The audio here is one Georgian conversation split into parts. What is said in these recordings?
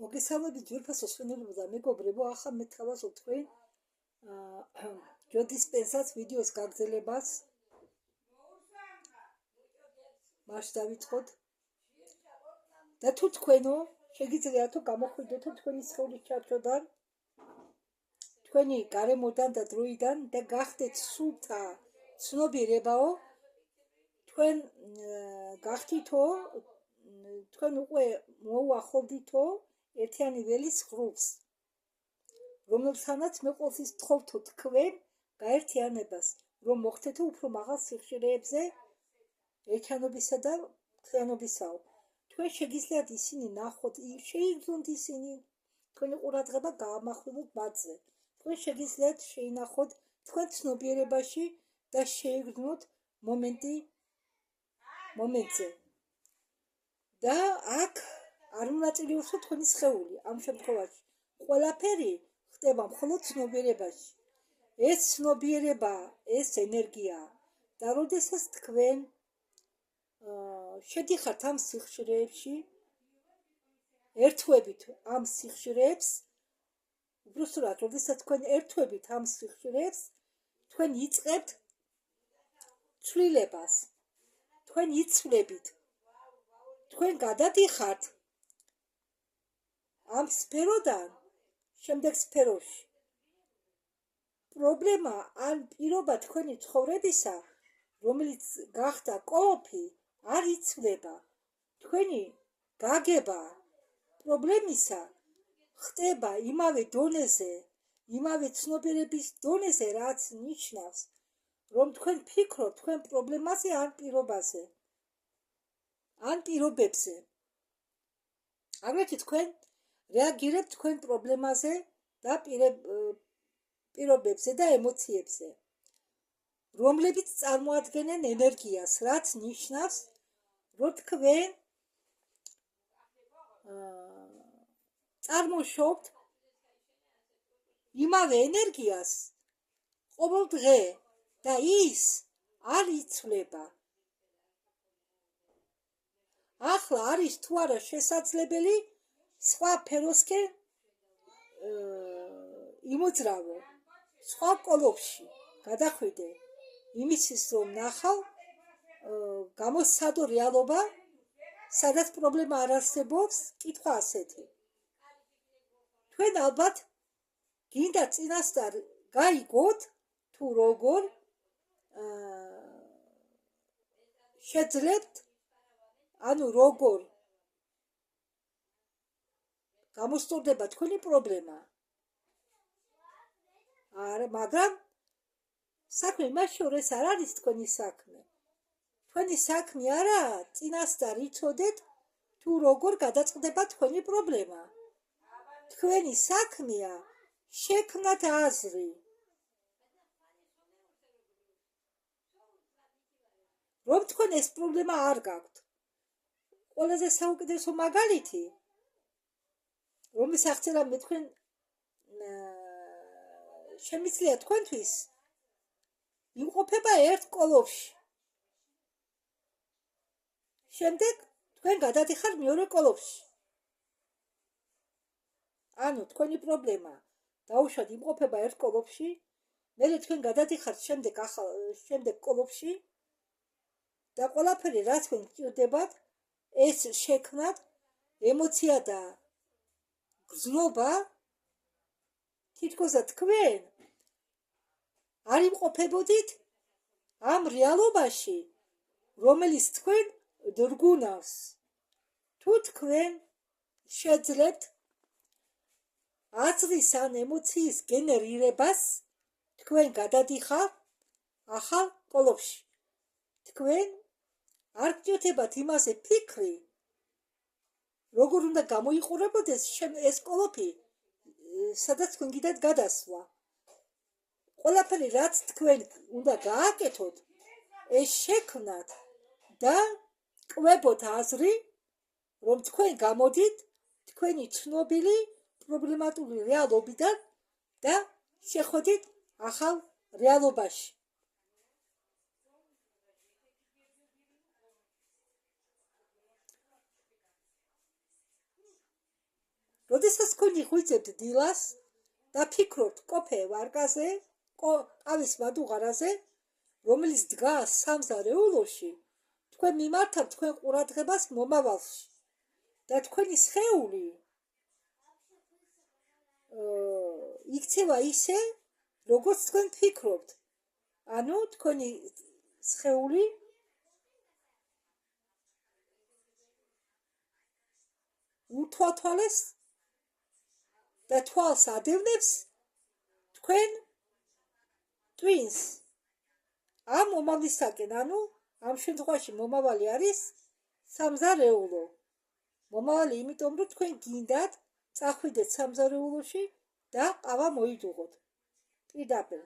მოგესალმებით ძვირფასო სვენელებო და მეგობრებო, ახლა მე თავაზობ თქვენ ჯო დისპენსას ვიდეოს გაგრძელებას. მაშ დავიწყოთ და თუ თქვენო შეგიძლიათო გამოხვიდეთო თქვენი სხეულის ჩარჩოდან, თქვენი გარემოდან და დროიდან და გახდეთ სულთა ცნობიერებაო, თქვენ გახდითო, თქვენ უკვე მოუახლოვდითო ერთიანი ველის ღრუბს, რომელთანაც მე ყოველთვის თხოვთო თქვენ გაერთიანებას, რომ მოხდეთო უფრო მაღალ სიხშირეებზე ერთიანობისა და მთლიანობისაო. თქვენ შეგიძლიათ ისინი ნახოთ, შეიგრძნოთ ისინი, თქვენი ყურადღება გაამახვილოთ მათზე. თქვენ შეგიძლიათ შეინახოთ თქვენ ცნობიერებაში და შეიგრძნოთ მომენტზე. და აქ არ მონაწილეობსო თქვენი სხეული. ამ შემთხვევაში ყველაფერი ხდება მხოლოდ ცნობიერებაში. ეს ცნობიერება, ეს ენერგია და როდესაც თქვენ შედიხართ ამ სიხშირეებში, ერთვებით ამ სიხშირეებს, უბრალოდ როდესაც თქვენ ერთვებით ამ სიხშირეებს, თქვენ იწყებთ ცვლილებას, თქვენ იცვლებით, თქვენ გადადიხართ ამ სფეროდან შემდეგ სფეროში. პრობლემა ან პირობა თქვენი ცხოვრებისა, რომელიც გახდა კოლოფი, არ იცვლება. თქვენი გაგება პრობლემისა ხდება იმავე დონეზე, იმავე ცნობიერების დონეზე, რაც ნიშნავს, რომ თქვენ ფიქრობთ თქვენ პრობლემაზე ან პირობაზე, ან პირობებზე. აგრეთვე თქვენ რეაგირებთ თქვენ პრობლემაზე და პირობებზე და ემოციებზე, რომლებიც წარმოადგენენ ენერგიას, რაც ნიშნავს, რომ თქვენ წარმოშობთ იმავე ენერგიას ყოველ დღე და ის არ იცვლება. ახლა არის თუ არა შესაძლებელი სხვა ფეროსკენ იმოძრავო, სხვა კოლოფში გადახვიდე, იმისთვის რომ ნახავ გამოსცადო რეალობა, სადაც პრობლემა არ არსებობს. კითხვა ასეთი: თქვენ ალბათ გინდა წინასწარ გაიგოთ, თუ როგორ შეძლებთ, ანუ როგორ გამოსწორდება თქვენი პრობლემა. მაგრამ საქმე მას შორის არ არის თქვენი საქმე. თქვენი საქმე არაა წინასწარ იცოდეთ, თუ როგორ გადაწყდება თქვენი პრობლემა. თქვენი საქმეა შექმნათ აზრი, რომ თქვენ ეს პრობლემა არ გაქვთ. ყველაზე საუკეთესო მაგალითი, რომლის აღწერა მე თქვენ შემიძლია თქვენთვის, იმყოფება ერთ კოლოფში. შემდეგ თქვენ გადადიხართ მეორე კოლოფში. ანუ თქვენი პრობლემა დაუშვათ იმყოფება ერთ კოლოფში, მერე თქვენ გადადიხართ შემდეგ კოლოფში და ყველაფერი რაც თქვენ გჭირდებათ, ეს შექმნათ ემოცია და გრძნობა, თითქოსა თქვენ არ იმყოფებოდით ამ რეალობაში, რომელიც თქვენ დრგუნავს. თუ თქვენ შეძლებთ აზრის ან ემოციის გენერირებას, თქვენ გადადიხართ ახალ კოლოფში. თქვენ არ გჭირდებათ იმაზე ფიქრი, როგორ უნდა გამოიყურებოდეს ეს კოლოფი, სადაც თქვენ გიდათ გადასვლა. ყველაფერი რაც თქვენ უნდა გააკეთოთ, ეს შექმნათ და კვებოთ აზრი, რომ თქვენ გამოდით თქვენი ცნობილი პრობლემატური რეალობიდან და შეხვედით ახალ რეალობაში. როდესაც თქვენ იღვიძებთ დილას და ფიქრობთ კოფე ვარკაზე, ყავის მადუღარაზე, რომელიც დგას სამზარეულოში, თქვენ მიმართავთ თქვენ ყურადღებას მომავალში და თქვენი სხეული იქცევა ისე, როგორც თქვენ ფიქრობთ. ანუ თქვენი სხეული უთვალთვალეს და თვალს ადევნებს თქვენ ტვინს ამ მომავლისაკენ. ანუ ამ შემთხვევაში მომავალი არის სამზარეულო. მომავალი იმიტომ, რომ თქვენ გინდათ წახვიდეთ სამზარეულოში და ყავა მოიდუღოთ პირდაპირ.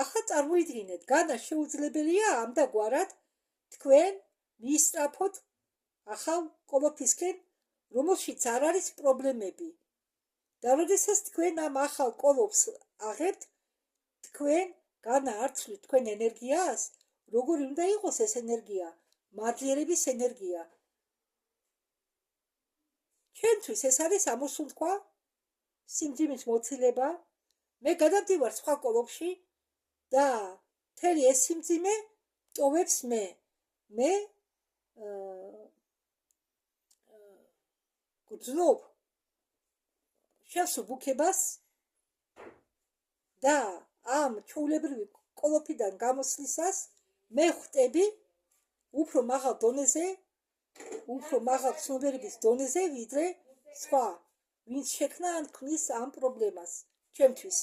ახლა წარმოიდგინეთ, განა შეუძლებელია ამდაგვარად თქვენ მიისწრაფოთ ახალ კოლოფისკენ, რომელშიც არ არის პრობლემები. და როდესაც თქვენ ამ ახალ კოლოფს აღებთ, თქვენ განა არცვლით თქვენ ენერგიას, როგორი უნდა იყოს ეს ენერგია, მადლიერების ენერგია. ჩვენთვის ეს არის ამოსუნთქვა, სიმძიმის მოცილება. მე გადავდივარ სხვა კოლოფში და მთელი ეს სიმძიმე ტოვებს მე გძნობ შესუბუქებას და ამ ჩვეულებრივი კოლოფიდან გამოსვლისას მე ხვდები უფრო მაღალ დონეზე, უფრო მაღალ ცნობიერების დონეზე, ვიდრე სხვა, ვინც შექმნა ან ქმნის ამ პრობლემას ჩემთვის,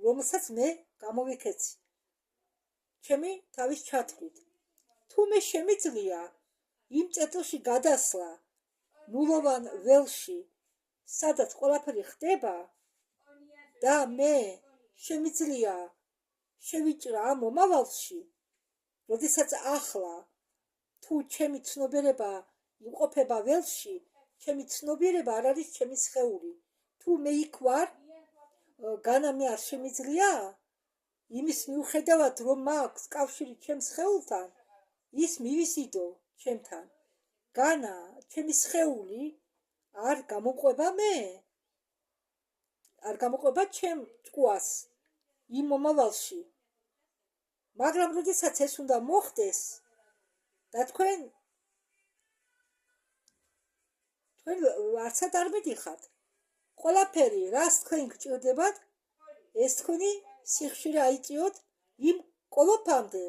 რომელსაც მე გამოვიქეცი ჩემი თავის ჩათვლით. თუ მე შემიძლია იმ წერტილში გადასვლა ნულოვან ველში, სადაც ყველაფერი ხდება და მე შემიძლია შევიჭრა ამ მომავალში, როდესაც ახლა თუ ჩემი ცნობიერება იმყოფება ველში, ჩემი ცნობიერება არ არის ჩემი სხეული. თუ მე იქ ვარ, განა მე არ შემიძლია იმის მიუხედავად, რომ მაქვს კავშირი ჩემს სხეულთან, ის მივიზიდო ჩემთან. განა ჩემი სხეული არ გამოყვება მე, არ გამოყვება ჩემ ჭკუას იმ მომავალში. მაგრამ როდესაც ეს უნდა მოხდეს და თქვენ არცად არ მიდიხართ, ყველაფერი რას თქვენ გჭირდებათ, ეს თქვენი სიხშირე აიწიოთ იმ კოლოფამდე,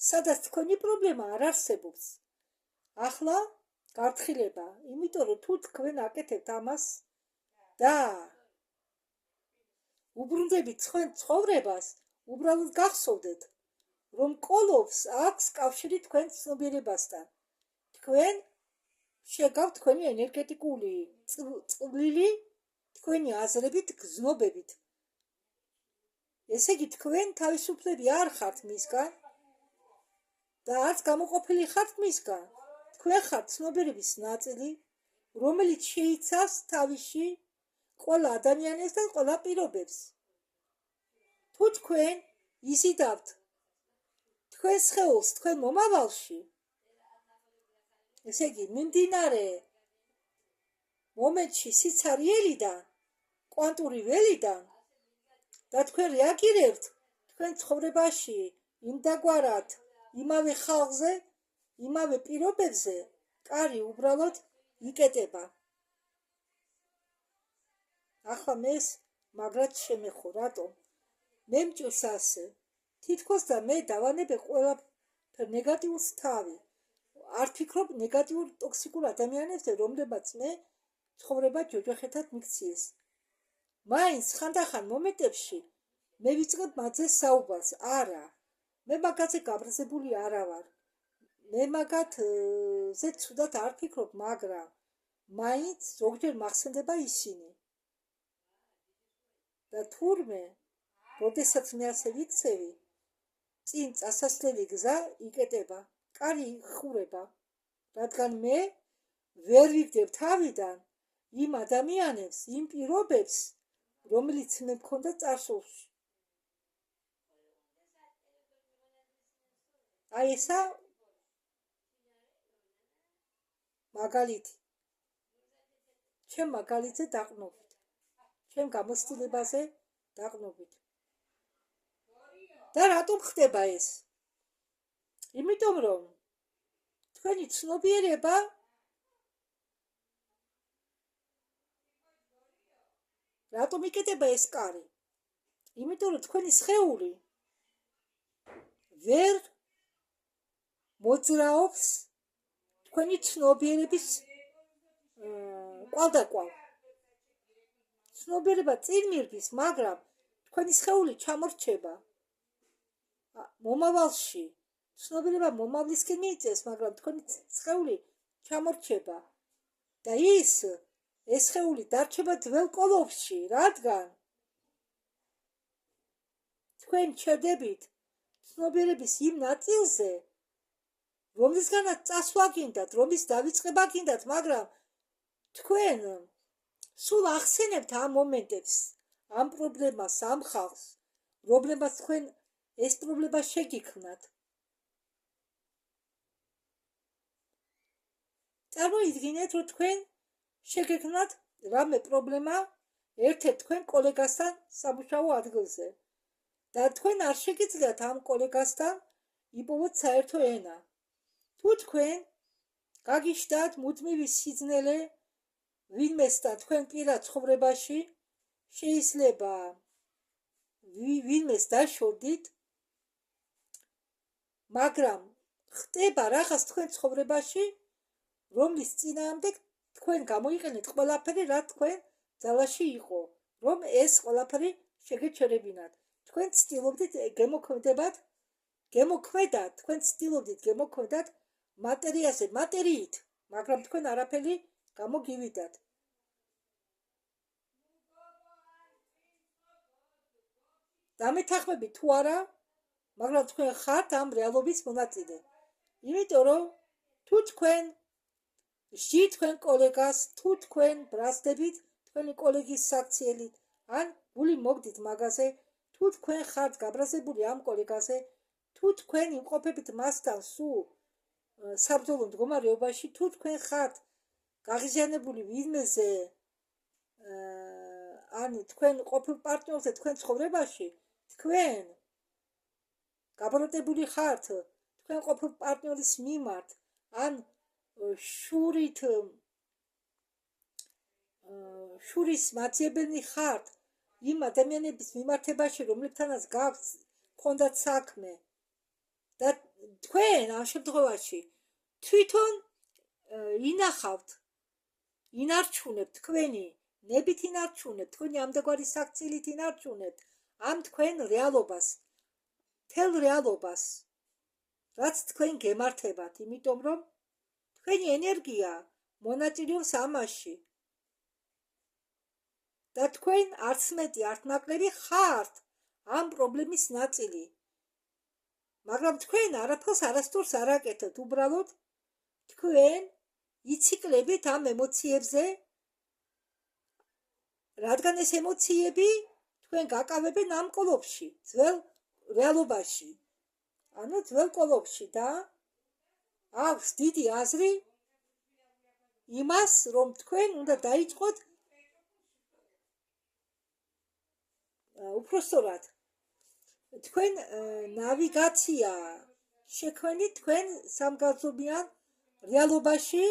სადაც თქვენი პრობლემა არ არსებობს. ახლა გაფრთხილება, იმიტომ რომ თუ თქვენ აკეთებთ ამას და უბრუნდებით თქვენ ცხოვრებას, უბრალოდ გახსოვდეთ, რომ კოლოფს აქვს კავშირი თქვენ ცნობიერებასთან. თქვენ შეგავთ თქვენი ენერგეტიკული წვლილი თქვენი აზრებით, გზნობებით. ესე იგი თქვენ თავისუფლები არ ხართ მისგან და არც გამოყოფილი ხართ მისგან. თქვენ ხართ ცნობიერების ნაწილი, რომელიც შეიცავს თავში ყველა ადამიანს და ყველა პირობებს. თუ თქვენ იზიდავთ თქვენ სხეულს თქვენ მომავალში, ესე იგი მიმდინარე მომენტში სიცარიელიდან, კვანტური ველიდან და თქვენ რეაგირებთ თქვენ ცხოვრებაში იმდაგვარად, იმავე ხალხზე, იმავე პირობებზე, კარი უბრალოდ იკეტება. ახლა მეს მაგრად შემეხო, რატომ? მე მჭირს ასე, თითქოს და მე დავანებე ყველაფერ ნეგატიურს თავი. არ ფიქრობ ნეგატიურ ტოქსიკურ ადამიანებზე, რომლებაც მე ცხოვრება ჯოჯოხეთად მიქციეს. მაინც ხანდახან მომენტებში მე ვიწყებ მათზე საუბარს. არა, მე მაგაზე გაბრაზებული არა ვარ. მე მაგაზე ცუდად არ ფიქრობ, მაგრამ მაინც ზოგჯერ მახსენდება ისინი. და თურმე, როდესაც მე ასე ვიქცევი, წინ წასასვლელი გზა იკეტება, კარი იხურება, რადგან მე ვერ ვიგდებ თავიდან იმ ადამიანებს, იმ პირობებს, რომელიც მე მქონდა წარსულში. აი ესა მაგალითი, ჩემ მაგალითზე დაყნობით, ჩემ გამოცდილებაზე დაყნობით. და რატომ ხდება ეს? იმიტომ რომ თქვენი ცნობიერება რატომ იკეთება ეს კარი? იმიტომ რომ თქვენი სხეული ვერ მოძრაობს თქვენი ცნობიერების კვალდაკვალ. ცნობიერება წინ მირბის, მაგრამ თქვენი სხეული ჩამორჩება მომავალში. ცნობიერება მომავლისკენ მიიწევს, მაგრამ თქვენი სხეული ჩამორჩება და ეს სხეული დარჩება ძველ კოლოფში, რადგან თქვენ ჩერდებით ცნობიერების იმ ნაწილზე, რომლისგანაც წასვლა გინდათ, რომლის დავიწყება გინდათ, მაგრამ თქვენ სულ ახსენებთ ამ მომენტებს, ამ პრობლემას, ამ ხალხს, რომლებსაც თქვენ ეს პრობლემა შეგიქმნათ. წარმოიდგინეთ, რომ თქვენ შეგექმნათ რამე პრობლემა ერთ-ერთ თქვენ კოლეგასთან სამუშაო ადგილზე და თქვენ არ შეგიძლიათ ამ კოლეგასთან იპოვოთ საერთო ენა. თუ თქვენ გაგიჟდათ მუდმივი სიძნელე ვინმესთან თქვენ პირად ცხოვრებაში, შეიძლება ვინმეს დაშორდით, მაგრამ ხდება რაღაც თქვენ ცხოვრებაში, რომლის წინააღმდეგ თქვენ გამოიყენეთ ყველაფერი, რაც თქვენ ძალაში იყო, რომ ეს ყველაფერი შეგეჩერებინათ. თქვენ ცდილობდით გემოქმედათ მატერიაზე, მატერიით, მაგრამ თქვენ არაფერი გამოგივიდათ. დამეთანხმებით თუ არა, მაგრამ თქვენ ხართ ამ რეალობის მონაწილე. იმიტომ რომ თუ თქვენ ჟით თქვენ კოლეგას, თუ თქვენ ბრაზდებით თქვენი კოლეგის საქციელით, ან გული მოგდით მაგაზე, თუ თქვენ ხართ გაბრაზებული ამ კოლეგაზე, თუ თქვენ იმყოფებით მასთან სულ საბრძოლო მდგომარეობაში, თუ თქვენ ხართ გაღიზიანებული ვინმეზე, ან თქვენ ყოფილ პარტნიორზე თქვენ ცხოვრებაში, თქვენ გაბრალდებული ხართ თქვენ ყოფილ პარტნიორის მიმართ, ან შურის მაძიებელნი ხართ იმ ადამიანების მიმართებაში, რომლებთანაც გქონდათ საქმე და თქვენ ამ შემთხვევაში თვითონ ინარჩუნებთ თქვენი ნებით, ინარჩუნებთ თქვენი ამდაგვარი საქციელით, ინარჩუნებთ ამ თქვენ რეალობას, მთელ რეალობას, რაც თქვენ გემართებათ, იმიტომ რომ თქვენი ენერგია მონაწილეობს ამაში და თქვენ არც მეტი, არც ნაკლები ხართ ამ პრობლემის ნაწილი. მაგრამ თქვენ არაფერს არასდროს არ აკეთებთ, უბრალოდ თქვენ ციკლებით ამ ემოციებზე, რადგან ეს ემოციები თქვენ გაკავებენ ამ კოლოფში, ძველ რეალობაში, ანუ ძველ კოლოფში და აქვს დიდი აზრი იმას, რომ თქვენ უნდა დაიწყოთ უпростоრად თქვენ ნავიგაცია შექმნით თქვენ სამგანზომიან რეალობაში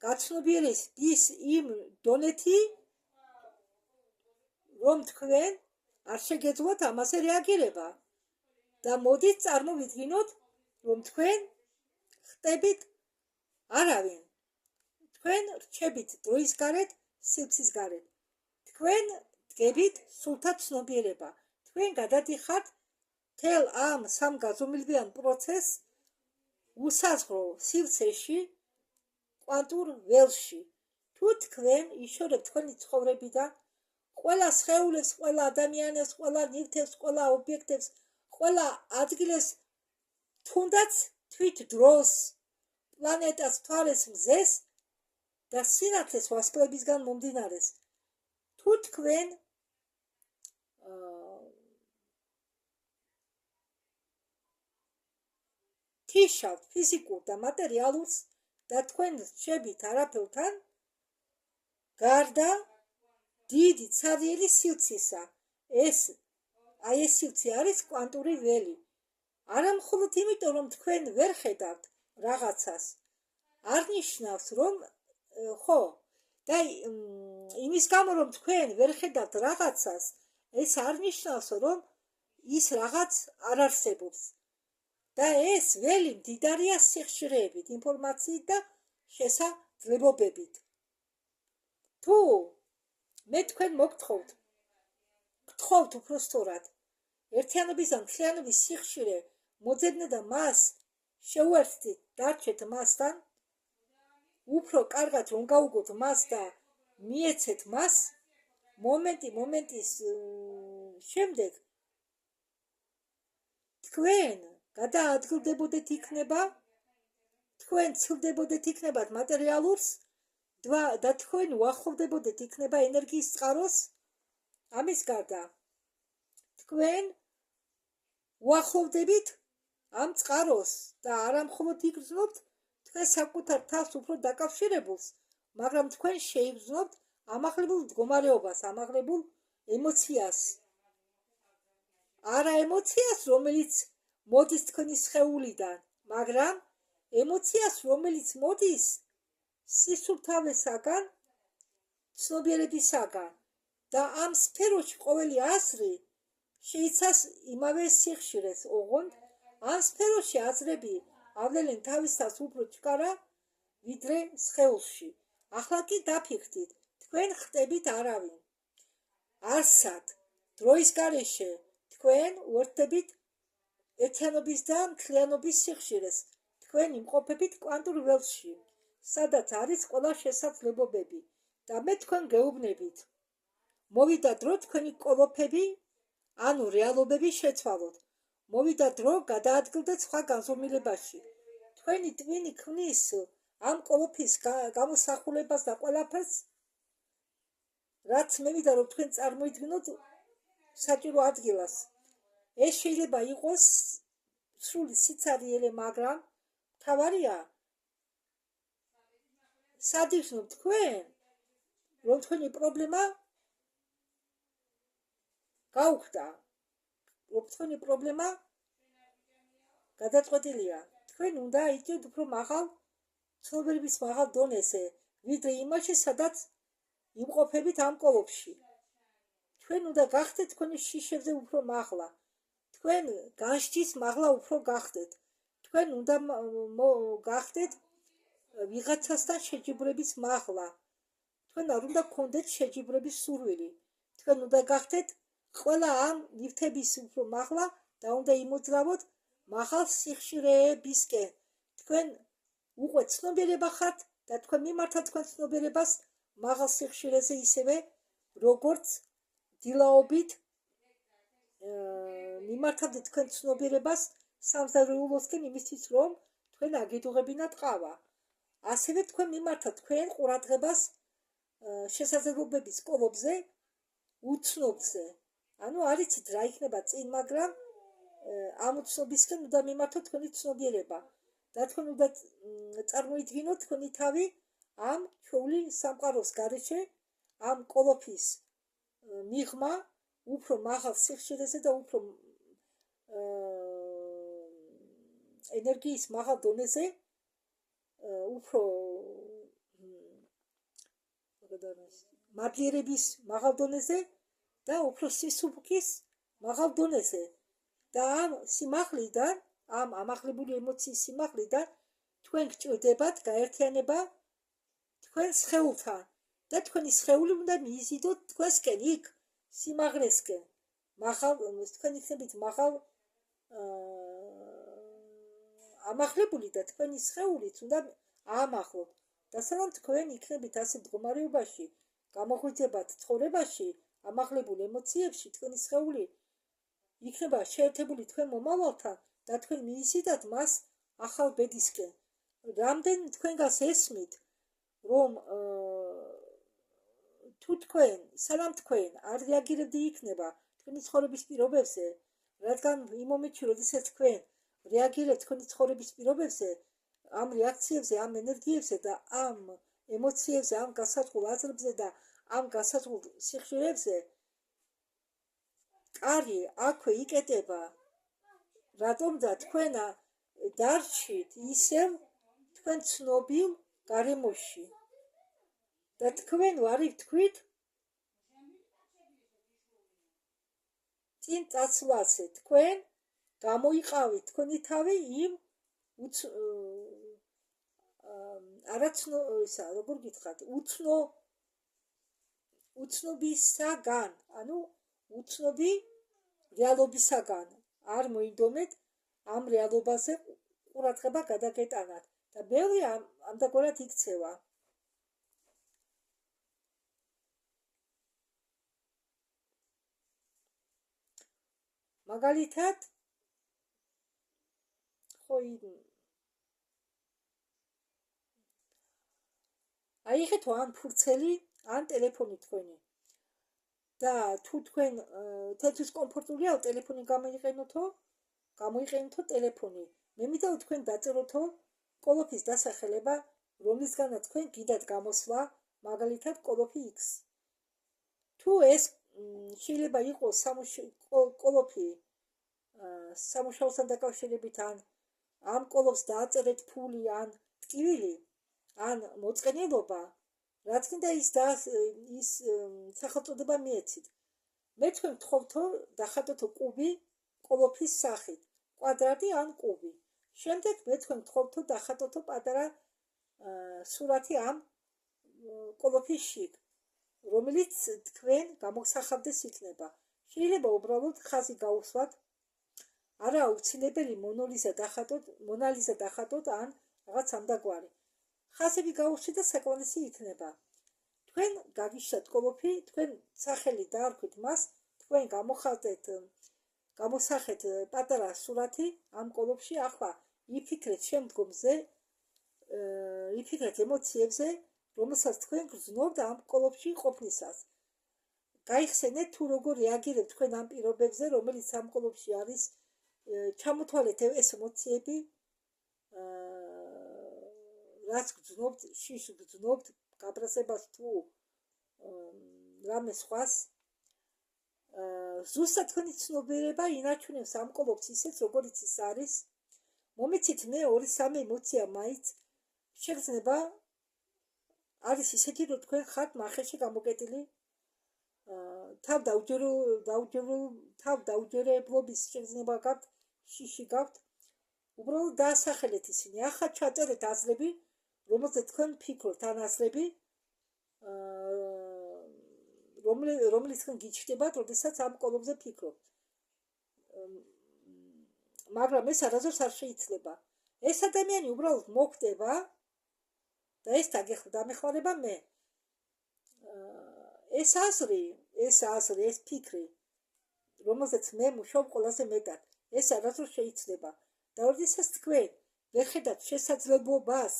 გაცნობიერების იმ დონეთი, რომ თქვენ არ შეგეძლოთ ამაზე რეაგირება და მოდით წარმოვიდგინოთ, რომ თქვენ ხტებით არავინ, თქვენ რჩებით დროის გარეთ, სივრცის გარეთ, თქვენ დგებით სულთა ცნობიერება, თქვენ გადადიხართ მთელ ამ სამგანზომილებიან პროცესს უსაზღვრო სივრცეში, კვანტურ ველში. თუ თქვენ იშორებთ თქვენი ცხოვრებიდან ყველა სხეულებს, ყველა ადამიანებს, ყველა ნივთებს, ყველა ობიექტებს, ყველა ადგილას, თუნდაც თვით დროს, პლანეტას თვალეს მზეს და სინათლეს ვარსკვლავებისგან მომდინარეს. თუ თქვენ თიშავთ ფიზიკურ და მატერიალურს და თქვენ რჩებით არაფერთან გარდა დიდი ცარიელი სივრცისა. ეს სივრცე არის კვანტური ველი. არა მხოლოდ იმიტომ, რომ თქვენ ვერ ხედავთ რაღაცას, არ ნიშნავს, რომ ხო, და იმის გამო, რომ თქვენ ვერ ხედავთ რაღაცას, ეს არ ნიშნავს, რომ ის რაღაც არ არსებობს. და ეს ველი მდიდარია სიხშირეებით, ინფორმაციით და შესაძლებლობებით. თუ მე თქვენ მოგთხოვთ, გთხოვთ უფრო სწორად, ერთიანობის და მთლიანობის სიხშირე მოძებნე და მას შეუერთდით დარჩეთ მასთან, უფრო კარგად რომ გაუგოთ მას და მიეცეთ მას, მომენტის შემდეგ თქვენ გადაადგილდებოდეთ იქნება, თქვენ ცილდებოდეთ იქნებათ მატერიალურს და თქვენ უახლოვდებოდეთ იქნება ენერგიის წყაროს. ამის გარდა თქვენ უახლოვდებით ამ წყაროს და არა მხოლოდ იგრძნობთ თქვენ საკუთარ თავს უფრო დაკავშირებულს, მაგრამ თქვენ შეიგრძნობთ ამაღლებულ მდგომარეობას, ამაღლებულ ემოციას. არა ემოციას, რომელიც მოდის თქვენი სხეულიდან, მაგრამ ემოციას, რომელიც მოდის სისუფთავესაგან, ცნობიერებისაგან და ამ სფეროში ყოველი აზრი შეიცავს იმავე სიხშირეს. ოღონდ ამ სფეროში აზრები ავლენენ თავისას უფრო ჩქარა ვიდრე სხეულში. ახლა კი დაფიქრდით, თქვენ ხტებით არავინ. არსად, დროის გარეშე თქვენ უერთდებით ერთიანობის და მთლიანობის სიხშირეს. თქვენ იმყოფებით კვანტურ ველში, სადაც არის ყველა შესაძლებლობები და მე თქვენ გეუბნებით. მოვიდა დრო თქვენი კოლოფები, ანუ რეალობები შეცვალოთ. მოვიდა დრო გადაადგილდეთ სხვა განზომილებაში. თქვენი ტვინი ქმნის ამ კოლოფის გამოსახულებას და ყველაფერს, რაც მე მინდა რომ თქვენ წარმოიდგინოთ საჭირო ადგილას. ეს შეიძლება იყოს სრული სიცარიელე, მაგრამ მთავარია სად იხსნობ თქვენ, რომ თქვენი პრობლემა გაუხდა, რომ თქვენი პრობლემა გადაწყვეტილია. თქვენ უნდა იქნებით უფრო მაღალ ცნობიერების მაღალ დონეზე, ვიდრე იმაში, სადაც იმყოფებით ამ კოლოფში. თქვენ უნდა გახდეთ თქვენი შიშებზე უფრო მაღლა. თქვენ განშტის მაღლა უფრო გახდეთ. თქვენ უნდა გახდეთ ვიღაცასთან შეჯიბრების მაღლა. თქვენ არ უნდა გქონდეთ შეჯიბრების სურვილი. თქვენ უნდა გახდეთ ყველა ამ ნივთების უფრო მაღლა და უნდა იმოძრავოთ მაღალ სიხშირეებისკენ. თქვენ უკვე ცნობიერება ხართ და თქვენ მიმართავთ თქვენ ცნობიერებას მაღალ სიხშირეზე ისევე, როგორც დილაობით მიმართავთ თქვენ ცნობიერებას სამზარეულოსკენ იმისთვის, რომ თქვენ აგიდუღებინათ ყავა. ასევე თქვენ მიმართავთ თქვენ ყურადღებას შესაძლებლობების კოლოფზე, უცნობზე. ანუ არიცით რა იქნება წინ, მაგრამ ამ უცნობისკენ უნდა მიმართოთ თქვენი ცნობიერება და თქვენ უნდა წარმოიდგინოთ თქვენი თავი ამ ჩვეული სამყაროს გარეშე, ამ კოლოფის მიღმა უფრო მაღალ სიხშირეზე და უფრო ენერგიის მაღალ დონეზე, უფრო მადლიერების მაღალ დონეზე და უფრო სისუფკის მაღალ დონეზე. და ამ სიმაღლიდან, ამ ამაღლებული ემოციის სიმაღლიდან თქვენ გჭირდებათ გაერთიანება თქვენ სხეულთან და თქვენი სხეული უნდა მიიზიდოთ თქვენსკენ იქ სიმაღლესკენ. თქვენ იქნებით მაღალ ამაღლებული და თქვენი სხეულიც უნდა აამაღლოთ. და სანამ თქვენ იქნებით ასე მდგომარეობაში, გამოღვიძებათ ცხოვრებაში, ამაღლებულ ემოციებში, თქვენი სხეული იქნება შეერთებული თქვენ მომავალთან და თქვენ მიიზიდათ მას ახალ ბედისკენ. რამდენ თქვენგანს ესმით, რომ თუ თქვენ, სანამ თქვენ არ რეაგირებდი იქნება თქვენი ცხოვრების პირობებზე, რადგან იმ მომენტში, როდესაც თქვენ რეაგირებთ თქვენი ცხოვრების პირობებზე, ამ რეაქციებზე, ამ ენერგიებზე და ამ ემოციებზე, ამ გასაწყობ აზრებზე და ამ გასაწყობ სიხშირეებზე, კარი აქვე იკეტება, რატომდა თქვენ დარჩით ისევ თქვენ ცნობილ გარემოში და თქვენ ვარი თქვით წინ წაცვლაზე, თქვენ გამოიყავით თქვენი თავი იმ როგორ გითხრათ, უცნობისაგან, ანუ უცნობი რეალობისაგან. არ მოინდომეთ ამ რეალობაზე ყურადღება გადაგეტანათ და ბევრი ამდაგორად იქცევა. მაგალითად, აიღეთო ან ფურცელი, ან ტელეფონი თქვენი და თუ თქვენ თეთრს კომფორტულია ტელეფონი გამოიყენოთო ტელეფონი. მე მინდა თქვენ დაწეროთო კოლოფის დასახელება, რომლისგანაც თქვენ გიდათ გამოსვლა, მაგალითად კოლოფი X. თუ ეს შეიძლება იყოს კოლოფი სამუშაოსთან დაკავშირებით, ან კოლოფს დააწერეთ ფული, ან ტკივილი, ან მოწყენილობა, რა თქმა უნდა ის სახელწოდება მიეცით. მე თქვენ გთხოვთო დახატოთო კუბი კოლოფის სახით, კვადრატი ან კუბი. შემდეგ მე თქვენ გთხოვთო დახატოთო პატარა სურათი ამ კოლოფის შიგ, რომელიც თქვენ გამოსახავდეს იქნება. შეიძლება უბრალოდ ხაზი გაუსვათ, არა აუცილებელი მონალიზა დახატოთ ან რაღაც ამდაგვარი. ხაზები გაუსვით და საკმარისი იქნება. თქვენ გაგიშლათ კოლოფი, თქვენ სახელი დაარქვით მას, თქვენ გამოსახეთ პატარა სურათი ამ კოლოფში. ახლა იფიქრეთ შემდგომზე, იფიქრეთ ემოციებზე, რომელსაც თქვენ გრძნობთ ამ კოლოფში ყოფნისას. გაიხსენეთ თუ როგორ რეაგირებთ თქვენ ამ პირობებზე, რომელიც ამ კოლოფში არის. ჩამოთვალეთ ეს ემოციები, რაც გრძნობთ, შიშს გრძნობთ, გაბრაზებას თუ რამე სხვას. ზუსტად თქვენი ცნობიერება ინარჩუნებს ამ კოლოფს ისეთ, როგორიც ის არის. მომეცით მე 2-3 ემოცია მაინც შეგრძნება არის ისეთი, რომ თქვენ ხართ მახეში გამოკეტილი, თავ დაუჯერებლობის შეგრძნება გაქვთ, შიში გაქვთ. უბრალოდ დაასახელეთ ისინი. ახლა ჩაწერეთ აზრები, რომელზეც თქვენ ფიქრობთ, ან აზრები, რომელიც თქვენ გიჩნდებათ, როდესაც ამ კოლოფზე ფიქრობთ. მაგრამ ეს არასდროს არ შეიძლება. ეს ადამიანი უბრალოდ მოხვდება და ეს დამეხმარება მე. ეს აზრი, ეს ფიქრი, რომელზეც მე მუშაობ ყველაზე მეტად, ეს არასდროს შეიძლება. და როდესაც თქვენ ვერ ხედავთ შესაძლებლობას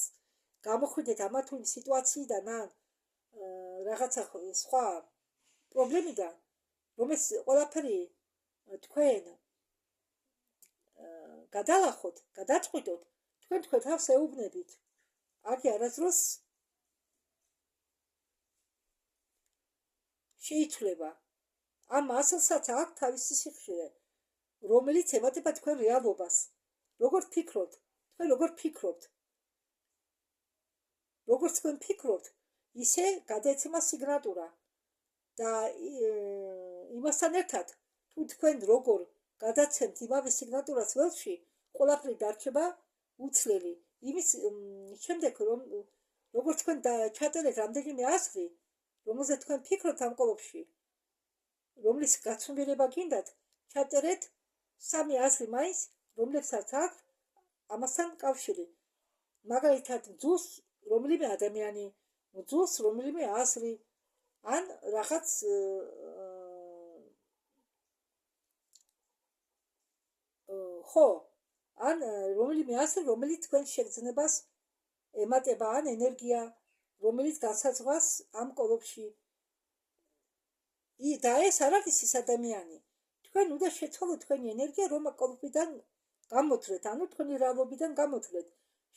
გამოხვიდეთ ამა თუ იმ სიტუაციიდან ან რაღაცა სხვა პრობლემიდან, რომელიც ყველაფერი თქვენ გადალახოთ, გადაწყვიტოთ, თქვენ თავს ეუბნებით. აქ არასდროს შეიძლება. ამ ასლსაც აქვს თავისი სიხშირე, რომელიც ემატება თქვენ რეალობას. როგორ ფიქრობთ, თქვენ როგორ ფიქრობთ, როგორც თქვენ ფიქრობთ, ისე გადაეცემა სიგნატურა და იმასთან ერთად, თუ თქვენ როგორ გადაცემთ იმავე სიგნატურას ველში, ყველაფერი დარჩება უცვლელი. იმის შემდეგ, როგორც თქვენ ჩაწერეთ რამდენიმე აზრი, რომელზეც თქვენ ფიქრობთ ამ კოლოფში, რომლის გაცნობიერება გინდათ, ჩაწერეთ 3 აზრი მაინც, რომლებსაც აქვს ამასთან კავშირი. მაგალითად, ძუს რომელიმე ადამიანი, ძუს რომელიმე აზრი, ან რაღაც ან რომელიმე აზრი, რომელიც თქვენ შეგრძნებას ემატება, ან ენერგია, რომელიც განსაზღვრავს ამ კოლოფში. და ეს არ არის ის ადამიანი. თქვენ უნდა შეცვალოთ თქვენი ენერგია, რომ კოლოფიდან გამოთვლეთ, ანუ თქვენი რეალობიდან გამოთვლეთ.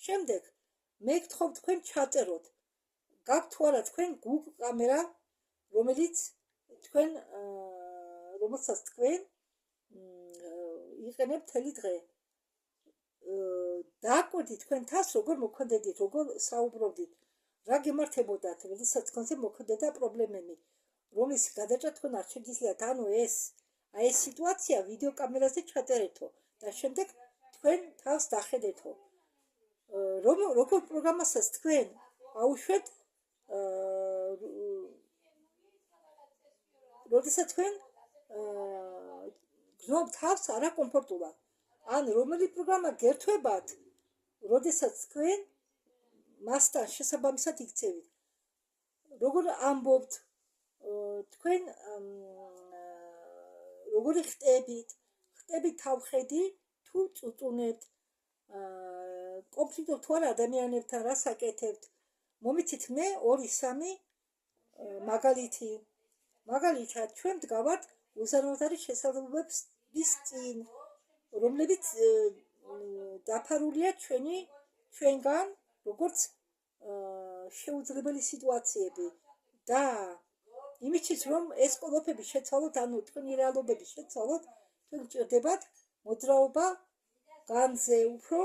შემდეგ მე გთხოვ თქვენ ჩაწეროთ. გაქვთ თუ არა თქვენ Google კამერა, რომელსაც თქვენ იყენებთ მთელი დღე. დააკვირდით თქვენ თავს, როგორ მოქმედებით, როგორ საუბრობდით, რა გემართებოდათ, როდესაც თქვენზე მოქმედება პრობლემები, რომლის გადაჭრა თქვენ არ შეგიძლიათ. ანუ ეს სიტუაცია ვიდეო კამერაზე ჩაწერეთო და შემდეგ თქვენ თავს დახედეთო. როგორ პროგრამასაც თქვენ აუშვეთ, როდესაც თქვენ გზნობთ თავს არაკომფორტულად. ან რომელი პროგრამა გერთვებათ, როდესაც თქვენ მასთან შესაბამისად იქცევით. როგორ ამბობთ, თქვენ როგორ ხტებით თავხედი თუ წუწუნებთ, კონფლიქტობთ თუ არა ადამიანებთან, რას აკეთებთ. მომიცით მე 2-3 მაგალითი. მაგალითად, ჩვენ ვდგავართ უზარმაზარი შესაძლებლობების წინ, რომლებიც დაფარულია ჩვენგან, როგორც შეუძლებელი სიტუაციები და იმისთვის, რომ ეს ყველაფერი შეცვალოთ, ანუ თქვენი რეალობები შეცვალოთ, თქვენ გჭირდებათ მოძრაობა განზე, უფრო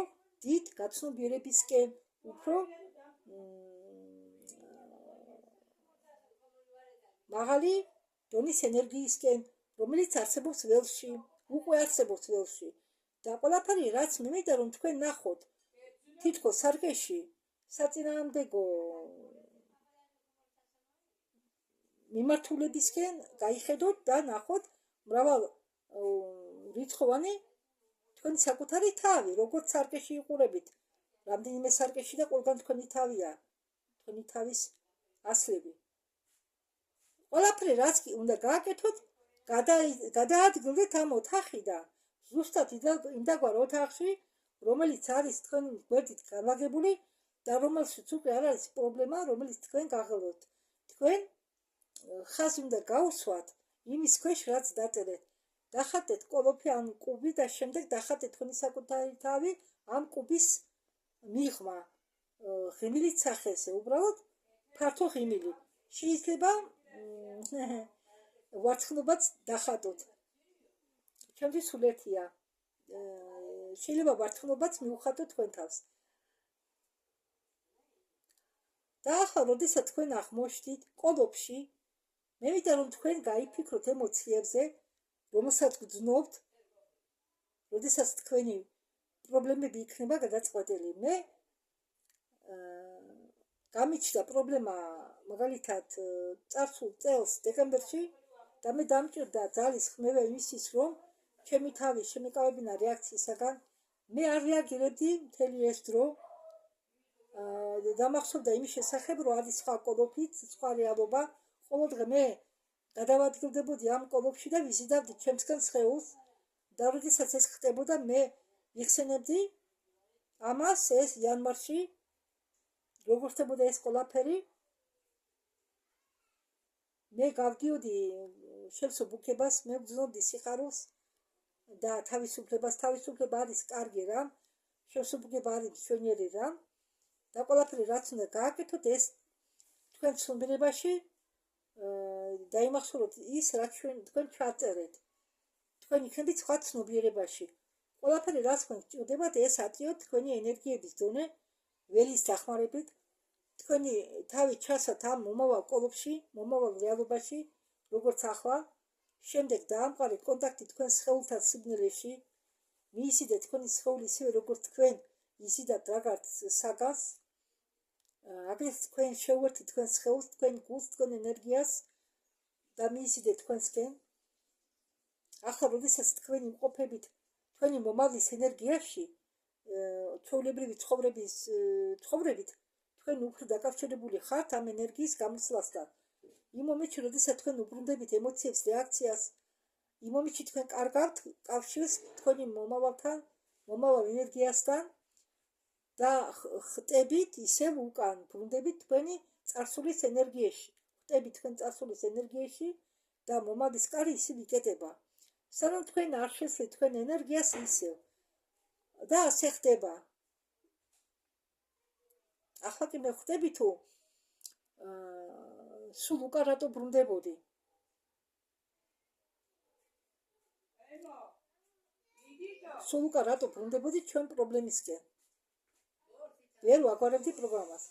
დიდ გაცნობიერებისკენ, უფრო მაღალი დონის ენერგიისკენ, რომელიც არსებობს ველში, უკვე არსებობს ველში. და ყველაფერი, რაც მინდა, რომ თქვენ ნახოთ თითქოს სარკეში საწინააღმდეგო მიმართულებისკენ გაიხედოთ და ნახოთ მრავალ რიცხოვანი თქვენი საკუთარი თავი, როგორც სარკეში იყურებით, რამდენიმე სარკეში და ყველგან თქვენი თავია, თქვენი თავის ასლები. ყველაფერი, რაც კი უნდა გააკეთოთ, გადაადგილდეთ ამ ოთახიდან, ზუსტად იმდაგვარ ოთახში, რომელიც არის თქვენ გვერდით განლაგებული და რომელშიც უკვე არ არის პრობლემა, რომელიც თქვენ გაღელვებთ. თქვენ ხაზი უნდა გაუსვათ იმის ქვეშ, რაც დაწერეთ. დახატეთ კოლოფი ან კუბი და შემდეგ დახატეთ თქვენი საკუთარი თავი ამ კუბის მიღმა. ღიმილით სახეზე, უბრალოდ ფართო ღიმილი. შეიძლება ვარცხნობაც დახატოთ. ჩემთვის სულეთია. შეიძლება ვარცხნობაც მიუხატოთ თქვენ თავს. და ახლა, როდესაც თქვენ აღმოჩნდით კოლოფში, მე მინდა რომ თქვენ გაიფიქროთ ემოციებზე, რომელსაც გძნობთ, როდესაც თქვენი პრობლემები იქნება გადაწყვეტილი. მე გამიჩნდა პრობლემა მაგალითად წარსულ წელს დეკემბერში და მე დამჭირდა ძალის ხმევა იმისთვის, რომ ჩემი თავი შემეკავებინა რეაქციისაგან. მე არ რეაგირებდი მთელი ეს დრო. დამახსოვდა იმის შესახებ, რომ არის სხვა კოლოფით, სხვა რეალობა. ყოველდღე მე გადავადგილდებოდი ამ კოლოფში და ვიზიდავდი ჩემსგან სხეულს და როდესაც ეს ხდებოდა, მე ვიხსენებდი ამას, ეს იანვარში როგორ ხდებოდა ეს ყველაფერი. მე გავდიოდი შევსუბუქებას, მე ვგრძნობდი სიხარულს და თავისუფლებას. თავისუფლება არის კარგი რამ, შევსუბუქება არის მშვენიერი რამ და ყველაფერი რაც უნდა გააკეთოთ, ეს თქვენ ცნობიერებაში დაიმახსოვროთ ის, რაც თქვენ ჩაწერეთ. თქვენ იქნებით სხვა ცნობიერებაში. ყველაფერი რაც თქვენ გჭირდებათ, ეს აწიოთ თქვენი ენერგიების დონე ველის დახმარებით. თქვენი თავი ჩასვათ ამ მომავალ კოლოფში, მომავალ რეალობაში, როგორც ახლა. შემდეგ დაამყარეთ კონტაქტი თქვენ სხეულთან სიბნელეში. მიიზიდეთ თქვენი სხეული ისევე, როგორც თქვენ იზიდათ რაღაც საგანს. აგრეთვე თქვენ შევერთით თქვენ სხეულს, თქვენ გულს, თქვენ ენერგიას და მიიზიდეთ თქვენსკენ. ახლა, როდესაც თქვენ იმყოფებით თქვენი მომავლის ენერგიაში, ჩვეულებრივი ცხოვრებით, თქვენ უფრო დაკავშირებული ხართ ამ ენერგიის გამოსვლასთან. იმ მომენტში, როდესაც თქვენ უბრუნდებით ემოციებს, რეაქციას, იმ მომენტში თქვენ კარგავთ კავშირს თქვენი მომავალთან, მომავალ ენერგიასთან და ხტებით ისევ უკან, ბრუნდებით თქვენი წარსულის ენერგიაში. ხტებით თქვენ წარსულის ენერგიაში და მომავლის კარი ისევ იკეტება. სანამ თქვენ არ შესლით თქვენ ენერგიას ისევ. და ასე ხდება. ახლა კი მე ხვდები თუ სულ უკან რატო ბრუნდებოდი. სულ უკან რატო ბრუნდებოდი ჩვენ პრობლემისკენ. ვერ ვაგვარებდი პროგრამას.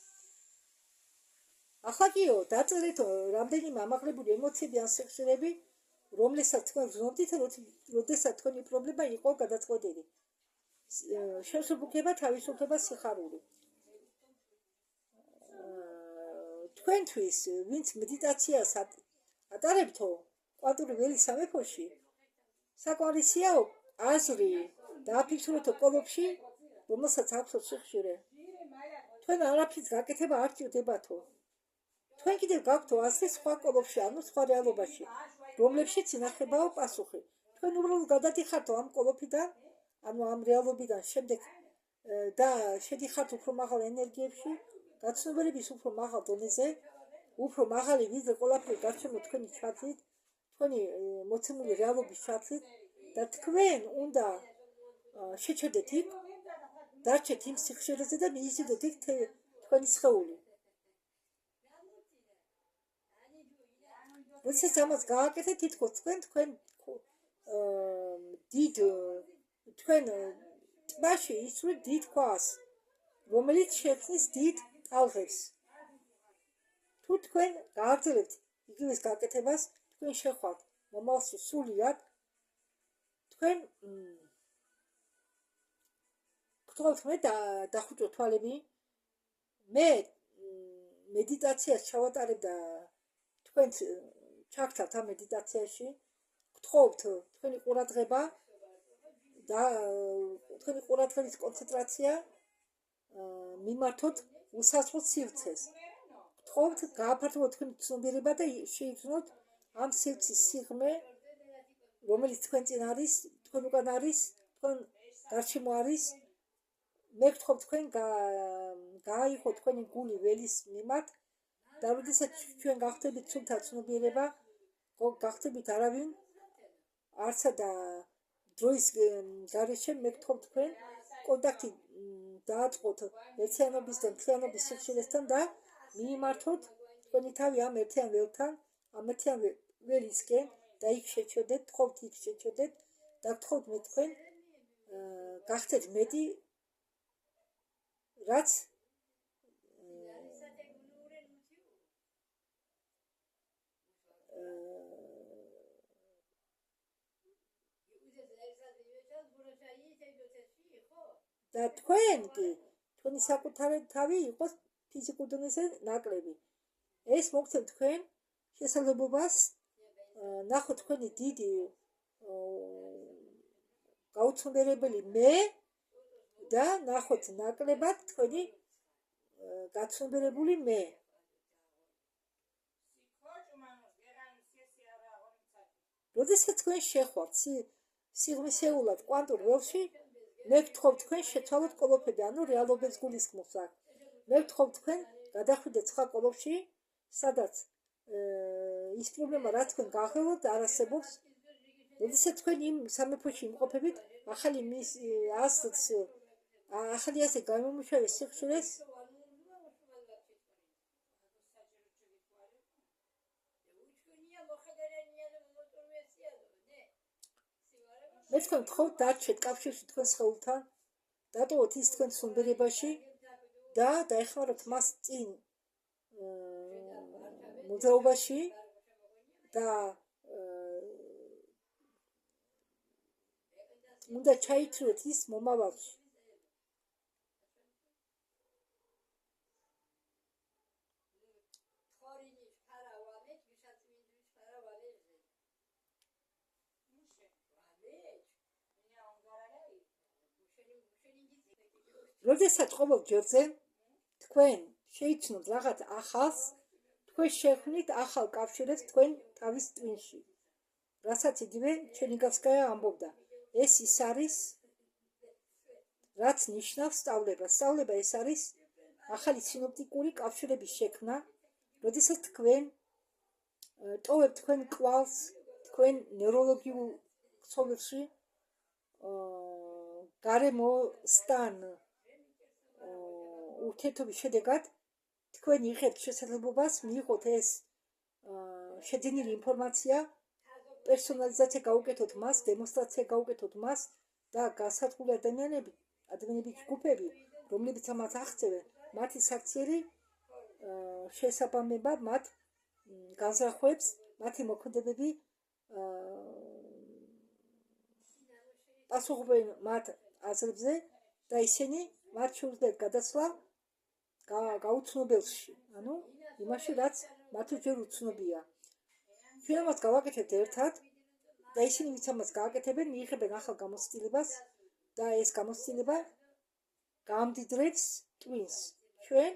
ახლა კიო, დაწერეთ რამდენიმე ამაღლებული ემოციები ან სიხშირეები, რომლესაც თქვენ ვზნობდით, როდესაც თქვენი პრობლემა იყო გადაწყვეტილი. შემსუბუქება, თავისუფლება, სიხარული. თქვენთვის, ვინც მედიტაციას ატარებთო კვანტური ველის სამეფოში, საკმარისია აზრი დააფიქსიროთ კოლოფში, რომელსაც აქვს სიხშირე. თქვენ არაფრის გაკეთება არ ჭირდებათო. თქვენ კიდევ გაქვთ აზრი სხვა კოლოფში, ანუ სხვა რეალობაში, რომლებშიც ინახებაო პასუხი. თქვენ უბრალოდ გადადიხართ ამ კოლოფიდან, ანუ ამ რეალობიდან შემდეგ და შედიხართ უფრო მაღალ ენერგიებში, გაცნობიერების უფრო მაღალ დონეზე, უფრო მაღალი ვიდრე ყველაფერი გარშემო თქვენი ჩათვლით, თქვენი მოცემული რეალობის ჩათვლით და თქვენ უნდა შეჩერდეთ იქ, დარჩეთ იმ სიხშირეზე და მიიზიდოთ იქ თქვენი სხეული. როდესაც ამას გააკეთეთ, თითქოს თქვენ თქვენ ტბაში ისვრით დიდ ქვას, რომელიც შექმნის დიდ ტალღებს. თუ თქვენ გააგრძელებთ იგივეს გაკეთებას, თქვენ შეხვალთ მომავალში სულიად, თქვენ გთხოვთ მე დახუჭო თვალები, მე მედიტაციას ჩავატარებ და თქვენ ჩაგთავთ ამ მედიტაციაში, გთხოვთ თქვენი ყურადღება და თქვენი ყურადღების კონცენტრაცია მიმართოთ უსასრულო სივრცეს. გთხოვთ გააფართოვოთ თქვენი ცნობიერება და შეიძინოთ ამ სივრცის სიღრმე, რომელიც თქვენ წინ არის, თქვენ უკან არის, თქვენ გარშემო არის. მე გთხოვთ თქვენ გააიღოთ თქვენი გული ველის მიმართ და როდესაც ჩვენ გახდებით სულთა ცნობიერება, გახდებით არავინ, არცა და დროის გარეშე, მე გთხოვთ თქვენ კონტაქტი დააწყოთ ერთიანობის და მთლიანობის სიხშირესთან და მიიმართოთ თქვენი თავი ამ ერთიან ველთან, ამ ერთიან ველისკენ და იქ შეჩერდეთ, გთხოვთ იქ შეჩერდეთ და გთხოვთ მე თქვენ გახდეთ მეტი, რაც და თქვენ კი თქვენი საკუთარი თავი იყოს ფიზიკურ დონეზე ნაკლები. ეს მოგცემ თქვენ შესაძლებლობას ნახოთ თქვენი დიდი გაუცნობიერებელი მე და ნახოთ ნაკლებად თქვენი გაცნობიერებული მე. როდესაც თქვენ შეხვალთ სიღრმისეულად კვანტურ ველში, მე გთხოვთ თქვენ შეცვალოთ კოლოფები, ანუ რეალობებს გულისხმობს აქ. მე გთხოვთ თქვენ გადახვიდეთ სხვა კოლოფში, სადაც ის პრობლემა, რაც თქვენ გაღელვებთ, არ არსებობს. როდესაც თქვენ იმ სამეფოში იმყოფებით, ახალი ასე გამომუშავე სიხშირეს მე თქვენ გთხოვთ დარჩეთ კავშირში თქვენ სხეულთან, დატოვოთ ის თქვენ ცნობიერებაში და დაეხმაროთ მას წინ მოძრაობაში და უნდა ჩაითვლოთ ის მომავალში. როდესაც ყოველ ჯერზე თქვენ შეიცნოთ რაღაც ახალს, თქვენ შექმნით ახალ კავშირებს თქვენ თავის ტვინში, რასაც იგივე ჩერნიგოვსკაია ამბობდა. ეს ის არის, რაც ნიშნავს სწავლება. სწავლება ეს არის ახალი სინოპტიკური კავშირების შექმნა, როდესაც თქვენ ტოვებთ თქვენ კვალს, თქვენ ნევროლოგიურ ქსოვილში, გარემოსთან ურთიერთობის შედეგად თქვენ იღებთ შესაძლებლობას მიიღოთ ეს შეძენილი ინფორმაცია, პერსონალიზაცია გაუკეთოთ მას, დემონსტრაცია გაუკეთოთ მას და განსაზღვრული ადამიანების ჯგუფები, რომლებიც ამას აღწევენ, მათი საქციელი შესაბამება მათ განზრახვებს, მათი მოქმედებები პასუხობენ მათ აზრებზე და ისინი მათ შეუძლიათ გადასვლა გაუცნობელში, ანუ იმაში, რაც მათთვის ჯერ უცნობია. ჩვენ ამას გავაკეთებთ ერთად და ისინი, ვინც ამას გააკეთებენ, მიიღებენ ახალ გამოცდილებას და ეს გამოცდილება გამდიდრებს ტვინს. ჩვენ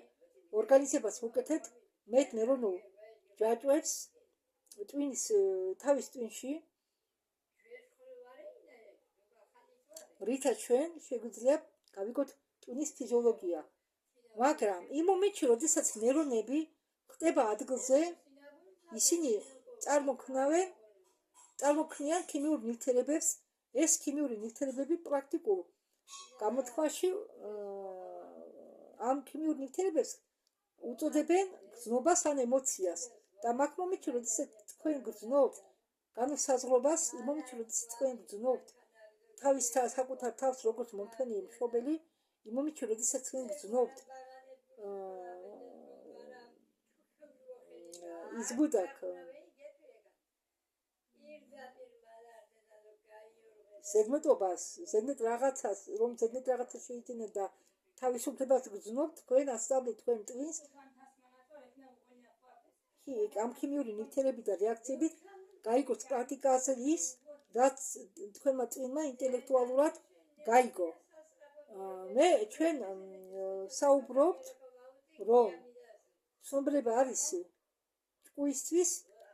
ორგანიზებას ვუკეთებთ მეტ ნეირონულ ჯაჭვებს ტვინის თავის ტვინში, რითაც ჩვენ შეგვიძლია გავიგოთ ტვინის ფიზიოლოგია. მაგრამ იმ მომენტში, როდესაც ნეირონები ხდება ადგილზე, ისინი წარმოქმნიან ქიმიურ ნივთიერებებს. ეს ქიმიური ნივთიერებები პრაქტიკულ გამოთქმაში ამ ქიმიურ ნივთიერებებს უწოდებენ გრძნობას ან ემოციას. და მაგ მომენტში, როდესაც თქვენ გრძნობთ განსაზღვრობას, იმ მომენტში, როდესაც თქვენ გრძნობთ თავის საკუთარ თავს როგორც მომთმენი მშობელი, იმ მომენტში, როდესაც თქვენ გრძნობთ იზბუდაქ ზედმეტობას, ზედმეტ რაღაცას, რომ ზედმეტ რაღაცას შეიძინეთ და თავისუფლებას გრძნობთ, თქვენ ასწავლეთ თქვენ ტვინს ამ ქიმიური ნივთიერები და რეაქციებით გაიგოთ პრაქტიკაზე ის, რაც თქვენმა ტვინმა ინტელექტუალურად გაიგო. ჩვენ საუბრობთ, რომ ცნობილება არის ჭკუისთვის,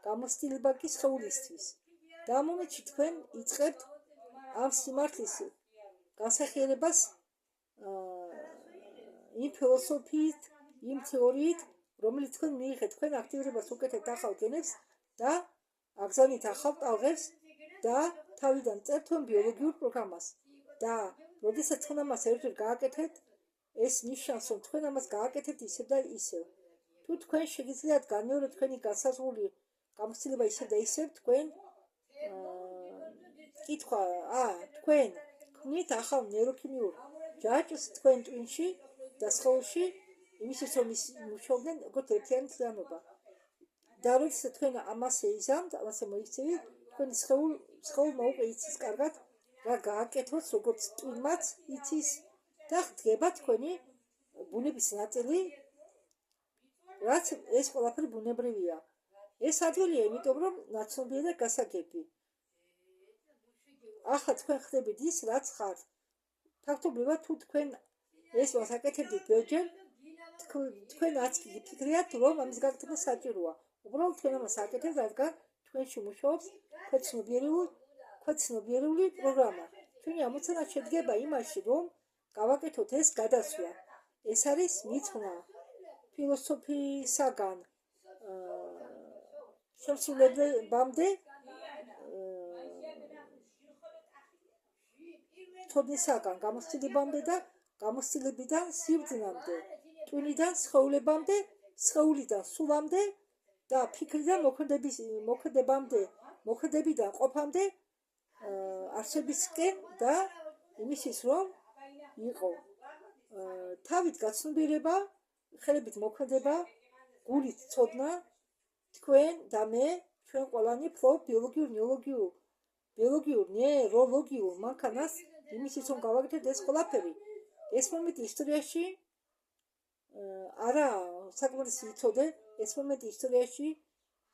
გამოცდილება კი სხეულისთვის. და ამ მომენტში თქვენ იწყებთ ამ სიმართლის განსახიერებას იმ ფილოსოფიით, იმ თეორიით, რომელიც თქვენ მიიღეთ, თქვენ აქტიურებას უკეთებთ ახალ გენებს და აგზავნით ახალ ტალღებს და თავიდან წერთ თქვენ ბიოლოგიურ პროგრამას. და როდესაც თქვენ ამას ერთჯერ გააკეთებთ, ეს ნიშნავს, რომ თქვენ ამას გააკეთებთ ისევ და ისევ. თუ თქვენ შეგიძლიათ განმეოროთ თქვენი განსაზღვრული გამოცდილება ისევ და ისევ, თქვენ კითხვა, თქვენ ქმნით ახალ ნეიროქიმიურ ჯაჭვს თქვენ ტვინში და სხეულში, იმისთვის რომ ის მუშაობდნენ როგორც ერთიანი მთლიანობა. და როდესაც თქვენ ამასე იზამთ, ამასე მოიქცევით, თქვენი სხეულმა უკვე იცის კარგად რა გააკეთოს, როგორც ტვინმაც იცის და ხდება თქვენი ბუნების ნაწილი, რაც ეს ყველაფერი ბუნებრივია. ეს ადვილია, იმიტომ რომ ნაცნობია და გასაგები. ახლა თქვენ ხდებით ის, რაც ხართ. ფაქტობრივად, თუ თქვენ ეს ვასაკეთებდით ბევრჯერ, თქვენაც კი ფიქრიათ, რომ ამის გაკეთება საჭიროა. უბრალოდ თქვენ ამას აკეთებთ, რადგან თქვენში მუშაობს ქვეცნობიერული პროგრამა. ჩვენი ამოცანა შედგება იმაში, რომ გავაკეთოთ ეს გადასვლა. ეს არის მიწვნა ფილოსოფიისაგან შემსრულებამდე, ცოდნისაგან გამოცდილებამდე და გამოცდილებიდან სიბრძნამდე, ტვინიდან სხეულებამდე, სხეულიდან სულამდე და ფიქრიდან მოქმედებიდან ყოფამდე არსებისკენ და იმისთვის, რომ იყო თავით გაცნობიერება, ხელებით მოქმედება, გულით ცოდნა, თქვენ და მე, ჩვენ ყველანი ფლობ ბიოლოგიურ, ნეიროლოგიურ მანქანას, იმისთვის, რომ გავაკეთოთ ეს ყველაფერი. ეს მომენტი ისტორიაში არა საკმარისი იცოდე, ეს მომენტი ისტორიაში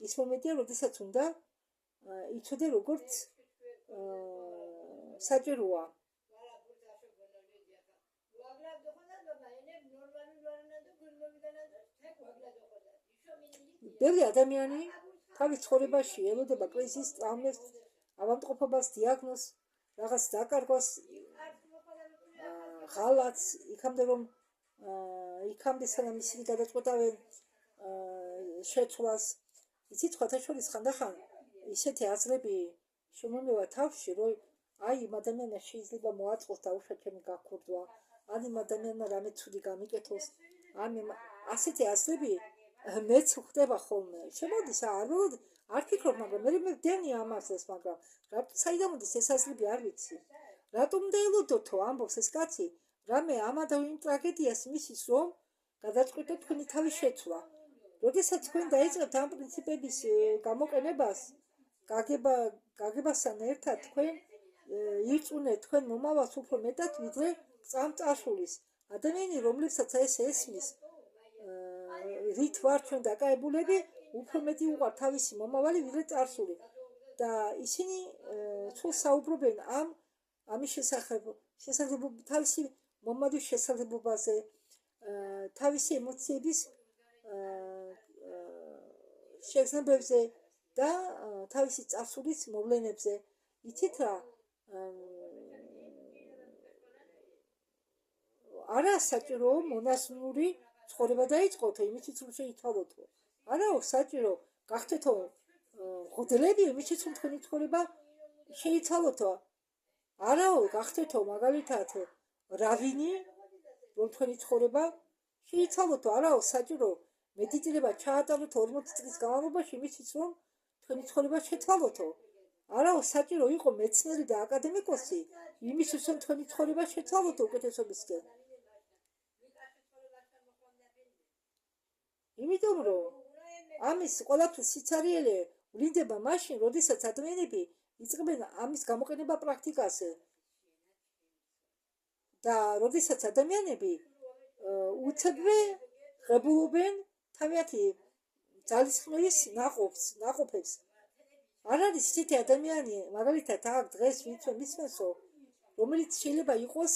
ის მომენტია, როდესაც უნდა იცოდე, როგორც საჭიროა. ბევრი ადამიანი თავის ცხოვრებაში ელოდება კრიზისს, ტრაუმებს, ავადმყოფობას, დიაგნოზს, რაღაც დაკარგვას, ღალატს, იქამდე სანამ ისინი გადაწყვეტავენ შეცვლას. იცით, სხვათა შორის ხანდახან ისეთი აზრები შემომევა თავში, რომ აი იმ ადამიანს შეიძლება მოაწყოს დაუშვათ ჩემი გაქურდვა, ან იმ ადამიანმა რამე ცუდი გამიკეთოს, ასეთი აზრები მეც ხდება ხოლმე. შემოდის არ ფიქრობ, მაგრამ მე ვდენი ამას, მაგრამ რატო საიდან მოდის ეს აზრები არ ვიცი. რატომ დაელოდოთო ამბობს ეს კაცი, რამე ამადავ იმ ტრაგედიას მისის, რომ გადაწყვიტოთ თქვენი თავის შეცვლა. როდესაც თქვენ დაიწყებთ ამ პრინციპების გამოყენებას, გაგებასთან ერთად თქვენ ირწმუნეთ თქვენ მომავალს უფრო მეტად, ვიდრე წამწარსულის. ადამიანი, რომლებსაც ეს ესმის, რით ვარ ჩვენ დაკავებულები, უფრო მეტი უყვართ თავისი მომავალი, ვიდრე წარსული. და ისინი სულ საუბრობენ ამის შესახებ, თავისი მომავლის შესაძლებლობაზე, თავისი ემოციების შეგრძნებებზე და თავისი წარსულის მოვლენებზე. იცით რა, არა საჭიროა მონაზვნური ცხოვრება დაიწყოთ, იმისთვის რომ შეიცვალოთ. არაო საჭირო გახდეთო ღოდელები, იმისთვის რომ თქვენი ცხოვრება შეიცვალოთ. არაო გახდეთო მაგალითად რავინი, რომ თქვენი ცხოვრება შეიცვალოთ. არაო საჭირო მედიტირება ჩაატაროთ 40 წლის განმავლობაში, იმისთვის რომ თქვენი ცხოვრება შეცვალოთ. არაო საჭირო იყო მეცნიერი და აკადემიკოსი, იმისთვის რომ თქვენი ცხოვრება შეცვალოთ უკეთესობისკენ. იმიტომ რომ ამის ყველაფრის სიცარიელე ვლინდება მაშინ, როდესაც ადამიანები იწყებენ ამის გამოყენება პრაქტიკაზე. და როდესაც ადამიანები უცებრე ღებულობენ თავიანთი ძალისხმევის ნაყოფებს. არ არის ისეთი ადამიანი, მაგალითად აქ დღეს ვინც მისმენსო, რომელიც შეიძლება იყოს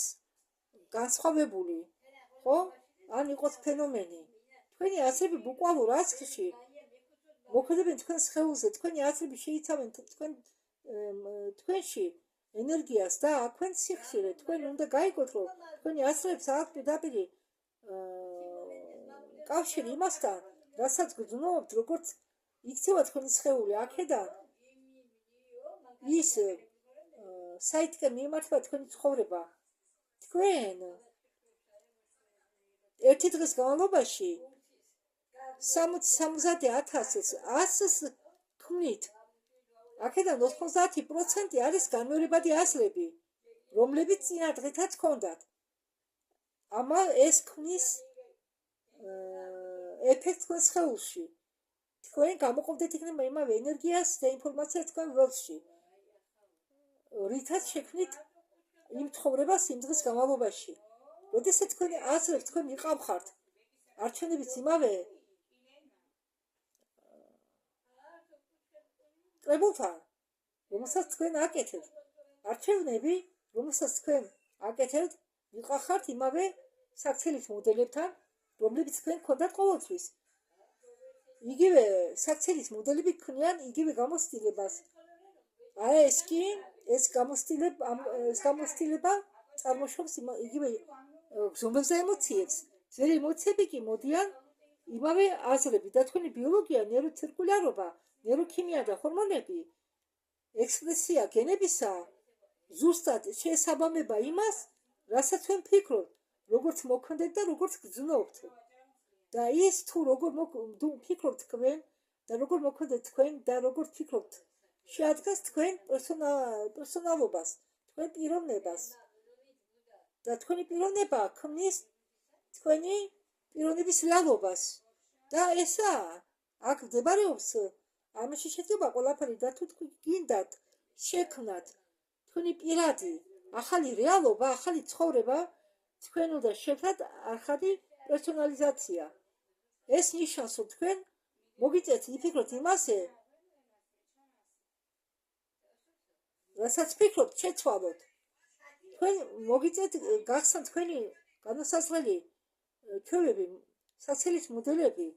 განსხვავებული, ხო? ან იყოს ფენომენი. თქვენი აზრები უკვალურ ასხში მოქმედებენ თქვენ სხეულზე, თქვენი აზრები შეიცავენ თქვენში ენერგიას და აქვენ სიხშირე. თქვენ უნდა გაიგოთ, რომ თქვენი აზრებს აქვს პირდაპირი კავშირი იმასთან, რასაც გრძნობთ, როგორც იქცევა თქვენი სხეული აქედან ის საითკენ მიემართება თქვენი ცხოვრება. თქვენ ერთი დღის განმავლობაში 60-70,000 ქმნით. აქედან 90% არის განმეორებადი აზრები, რომლებიც წინა დღითაც ჰქონდათ. ეს ქმნის ეფექტს თქვენ სხეულში. თქვენ გამოყოფდეთ იქნება იმავე ენერგიას და ინფორმაციას თქვენ ველში, რითაც შექმნით იმ ცხოვრებას იმ დღის განმავლობაში. როდესაც თქვენი აზრებს თქვენ მიყავხართ არჩევნების იმავე კრებულთან, რომელსაც თქვენ აკეთებთ, არჩევნები, რომელსაც თქვენ აკეთებთ, მიყავხართ იმავე საქციელის მოდელებთან, რომლებიც თქვენ გქონდათ ყოველთვის. იგივე საქციელის მოდელები ქმნიან იგივე გამოცდილებას. ეს გამოცდილება წარმოშობს იგივე გზნობებს და ემოციებს. ძველი ემოციები კი მოდიან იმავე აზრები და თქვენი ბიოლოგია, ნეიროცირკულარობა, ნეიროქიმია და ჰორმონები, ექსპრესია გენებისა ზუსტად შეესაბამება იმას, რასაც თქვენ ფიქრობთ, როგორც მოქმედეთ და როგორც გრძნობთ. და ის თუ როგორ ფიქრობთ თქვენ და როგორ მოქმედეთ თქვენ და როგორ ფიქრობთ, შეადგენს თქვენ პერსონალობას, თქვენ პიროვნებას. და თქვენი პიროვნება ქმნის თქვენი პიროვნების რეალობას. და ესა აქ მდებარეობს, ამაში შედგება ყველაფერი და თუ გინდათ შექმნათ თქვენი პირადი ახალი რეალობა, ახალი ცხოვრება, თქვენ უნდა შექმნათ ახალი პერსონალიზაცია. ეს ნიშნავს, რომ თქვენ მოგიწევთ იფიქროთ იმაზე, რასაც ფიქრობთ, შეცვალოთ. თქვენ მოგიწევთ გახსნათ თქვენი განმსაზღვრელი ჩვევები, საქციელის მოდელები,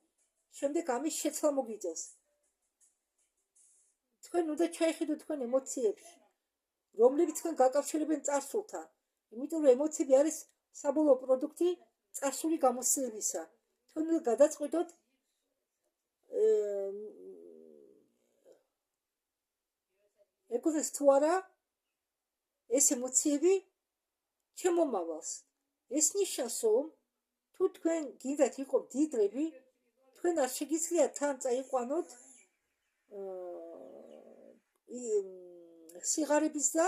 შემდეგ ამის შეცვლა მოგიწევს. თქვენ უნდა ჩაიხედოთ თქვენ ემოციებში, რომლებიც თქვენ გაკავშირებენ წარსულთან. იმიტომ რომ ემოციები არის საბოლოო პროდუქტი წარსული გამოცდილებისა. თქვენ უნდა გადაწყვიტოთ ეკუთვნის თუ არა ეს ემოციები შემომავალს. ეს ნიშნავს, რომ თუ თქვენ გინდათ იყო მდიდრები, თქვენ არ შეგიძლიათ თან წაიყვანოთ სიღარიბის და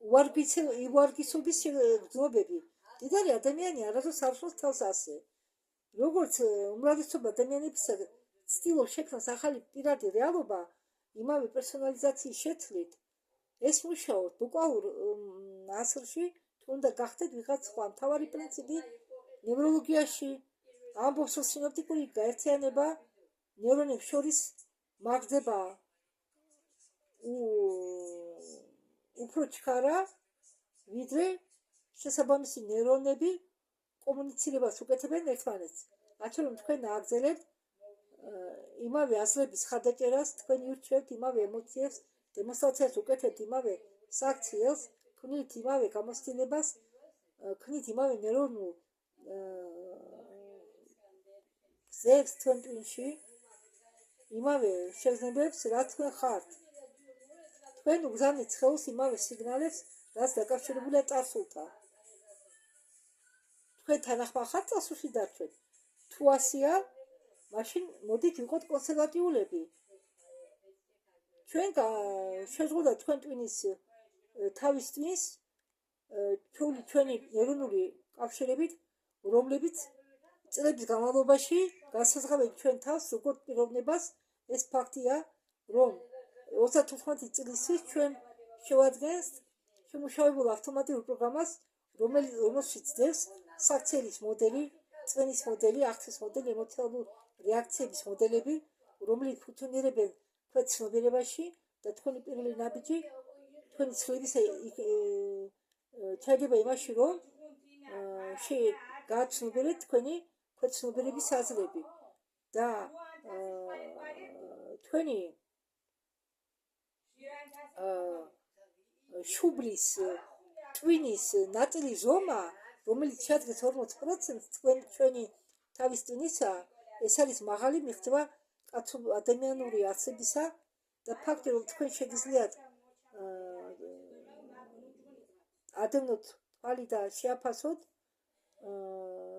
უვარგისობის გრძნობები. მდიდარი ადამიანი არასდროს არ უსვამს თავს ასე. როგორც უმრავლესობა ადამიანებისა ცდილობს შექმნას ახალი პირადი რეალობა იმავე პერსონალიზაციის შეცვლით, ეს მუშაობს ვოკალურ ასლში, თუ უნდა გახდეთ ვიღაც სხვა. მთავარი პრინციპი ნევროლოგიაში ამბობს, რომ სინოპტიკური გაერთიანება ნეირონებს შორის მაგდება უფრო ჩქარა, ვიდრე შესაბამისი ნეირონები კომუნიცირებას უკეთებენ ერთმანეთს. რაც რომ თქვენ აგრძელებთ იმავე აზრების ხადაჭერას, თქვენ ირჩევთ იმავე ემოციებს, დემონსტრაციას უკეთებთ იმავე საქციელს, ქმნით იმავე გამოცდილებას, ქმნით იმავე ნეირონულ გზებს თქვენ ტვინში, იმავე შეგრძნებებს, რაც თქვენ ხართ. თქვენ უგზავნით სხეულს იმავე სიგნალებს, რაც დაკავშირებულია წარსულთან. თქვენ თანახმა ხართ წარსულში დარჩეთ? თუ ასეა, მაშინ მოდით ვიყოთ კონსერვატიულები. ჩვენ შეზღუდათ თქვენ ტვინის თავის ტვინს ჩვენი ნეირონული კავშირებით, რომლებიც წლების განმავლობაში განსაზღვრავენ ჩვენ თავს როგორც პიროვნებას. ეს ფაქტია, რომ 35 წლისთვის ჩვენ შევადგენს შემუშავებულ ავტომატურ პროგრამას, რომელშიც დევს საქციელის მოდელი, წვენის მოდელი, აღთის მოდელი, ემოციალური რეაქციების მოდელები, რომლებიც ფუნქციონირებენ თქვენ ცნობიერებაში და თქვენი პირველი ნაბიჯი თქვენი ცვლების ჩაიდება იმაში, რომ გააცნობიერეთ თქვენი ცნობიერების აზრები და თქვენი შუბლის ტვინის ნაწილი ზომა, რომელიც შეადგენს 40% ჩვენი თავის ტვინისა, ეს არის მაღალი მიღწევა ადამიანური არსებისა და ფაქტი, რომ თქვენ შეგიძლიათ ადევნოთ თვალი და შეაფასოთ,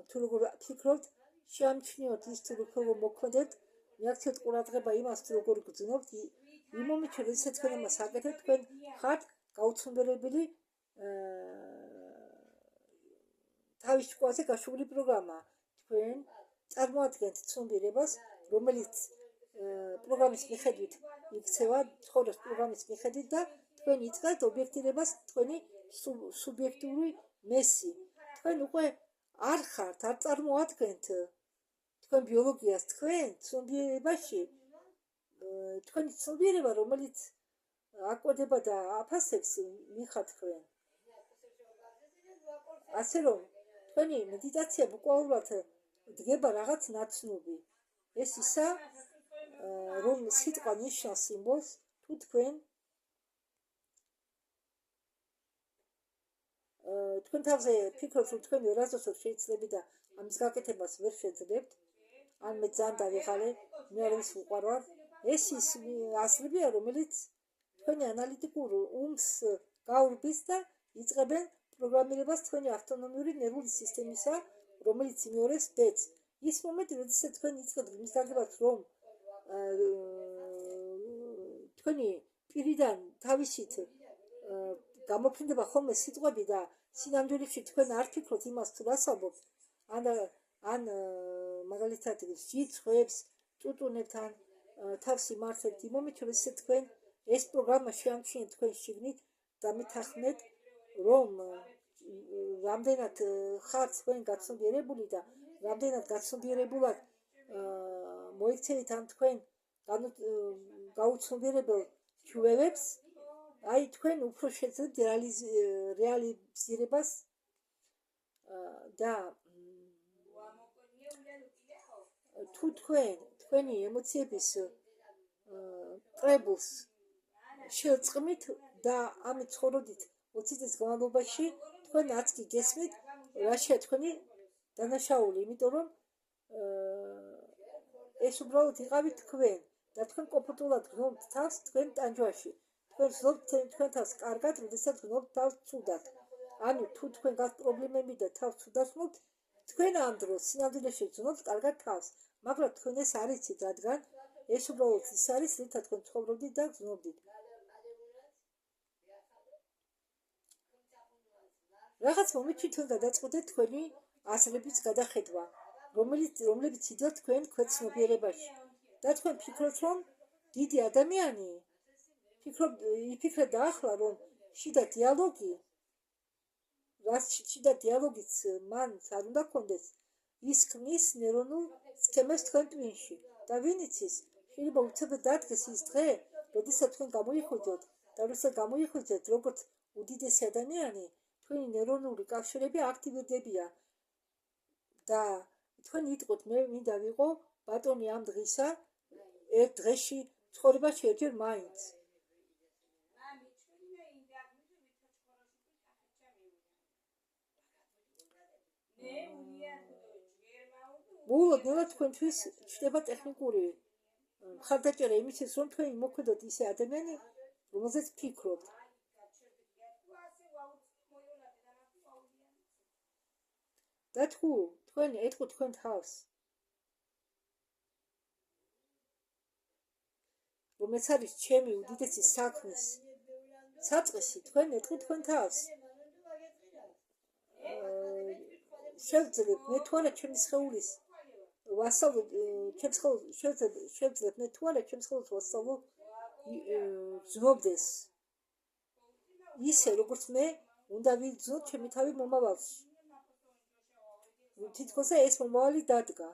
თუ როგორ ფიქრობთ, შეამჩნიოთ ის, თუ როგორ მოქმედეთ, მიაქციოთ ყურადღება იმას, თუ როგორ გრძნობთ. იმ მომენტში, როდესაც თქვენ ამას აკეთებთ, თქვენ ხართ გაუცნობიერებელი თავის ჭკუაზე გაშვებული პროგრამა. თქვენ წარმოადგენთ ცნობიერებას, რომელიც პროგრამის მიხედვით იქცევა, ცხოვრობს პროგრამის მიხედვით და თქვენ იწყებთ ობიექტირებას თქვენი სუბიექტური მესი. თქვენ უკვე არ ხართ, არ წარმოადგენთ თქვენ ბიოლოგიას, თქვენ ცნობიერებაში, თქვენი ცნობიერება, რომელიც აკვდება და აფასებს, მიხართ თქვენ. ასე რომ, თქვენი მედიტაცია ბუკვალურად დგება რაღაც ნაცნობი. ეს ისა, რომ სიტყვა ნიშნავს სიმბოლს, თუ თქვენ თავზე ფიქრობთ, რომ თქვენ ვერასდროს შეიძლება და ამის გაკეთებას ვერ შეძლებთ, ან მე ძალიან დავიღალე, მე არ ვის უყვარვარ. ეს ის აზრებია, რომელიც თქვენი ანალიტიკურ უმს გაურბის და იწყებენ პროგრამირებას თქვენი ავტონომიური ნერვული სისტემისა, რომელიც იმეორებს ბედს. ის მომენტი, როდესაც თქვენ იწყებთ იმის გაგებად, რომ თქვენი პირიდან თავისით გამოფრინდება ხოლმე სიტყვები და სინამდვილეში თქვენ არ ფიქრობთ იმას, თუ რასაუბრობთ, ან მაგალითად სიცხეებს წუწუნებთან თავს იმართებთ. იმ მომენტში, როდესაც თქვენ ეს პროგრამა შეამჩნიეთ თქვენ შიგნით და მითანხმეთ, რომ რამდენად ხართ თქვენ გაცნობიერებული და რამდენად გაცნობიერებულად მოიქცევით ამ თქვენ გაუცნობიერებელ ჩვევებს, აი თქვენ უფრო შეძლებთ რეალიზირებას და თუ თქვენი ემოციების კრებულს შევწყმით და ამით ცხოვრობთ 20 წლის განმავლობაში, თქვენ არც კი გესმით, რაშია თქვენი დანაშაული, იმიტომ რომ ეს უბრალოდ იყავით თქვენ და თქვენ კომფორტულად გრძნობთ თავს თქვენ ტანჯვაში. თქვენ ვზნობთ თქვენ თავს კარგად, როდესაც ვზნობთ თავს ცუდად. ანუ თუ თქვენ გაქვთ პრობლემები და თავს ცუდად ვზნობთ, თქვენ ამ დროს სინამდვილეში ვზნობთ კარგად თავს, მაგრამ თქვენ ეს არ იცით, რადგან ეს უბრალოდ ის არის, რითაც თქვენ ცხოვრობდით და ვზნობდით. რაღაც მომენტში თქვენ გადაწყვეტეთ თქვენი აზრების გადახედვა, რომლებიც იდათ თქვენ ქვეცნობიერებაში და თქვენ ფიქრობთ, რომ დიდი ადამიანი იფიქრეთ ახლა, რომ შიდა დიალოგი, რაც შიდა დიალოგიც მან არ უნდა გქონდეს, ის ქმნის ნეირონულ სქემებს თქვენ ტვინში და ვინ იცის, შეიძლება უცებად დადგეს ის დღე, როდესაც თქვენ გამოიხვიძოთ და როდესაც გამოიხვიძეთ როგორც უდიდესი ადამიანი, თქვენი ნეირონული კავშირები აქტივირდებია და თქვენ იტყვით, მე მინდა ვიყო ბატონი ამ დღისა, ერთ დღეში ცხოვრებაში ერთჯერ მაინც. მოულოდნელად თქვენთვის ჩნდება ტექნიკური მხარდაჭერა იმისთვის, რომ თქვენ იმოქმედოთ ისე ადამიანი, რომელზეც ფიქრობთ. და თუ თქვენ ეტყვით თქვენ თავს, რომ ეს არის ჩემი უდიდესი საქმის საწყისი, თქვენ ეტყვით თქვენ თავს. შევძლებთ მე თუ არა ჩემი სხეულის ვასწავლო, შევძლებთ მე თუ არა ჩემი სხეულის ვასწავლო ვზნობდეს ისე, როგორც მე უნდა ვიგრძნოთ ჩემი თავი მომავალში. თითქოს ეს მომავალი დადგა.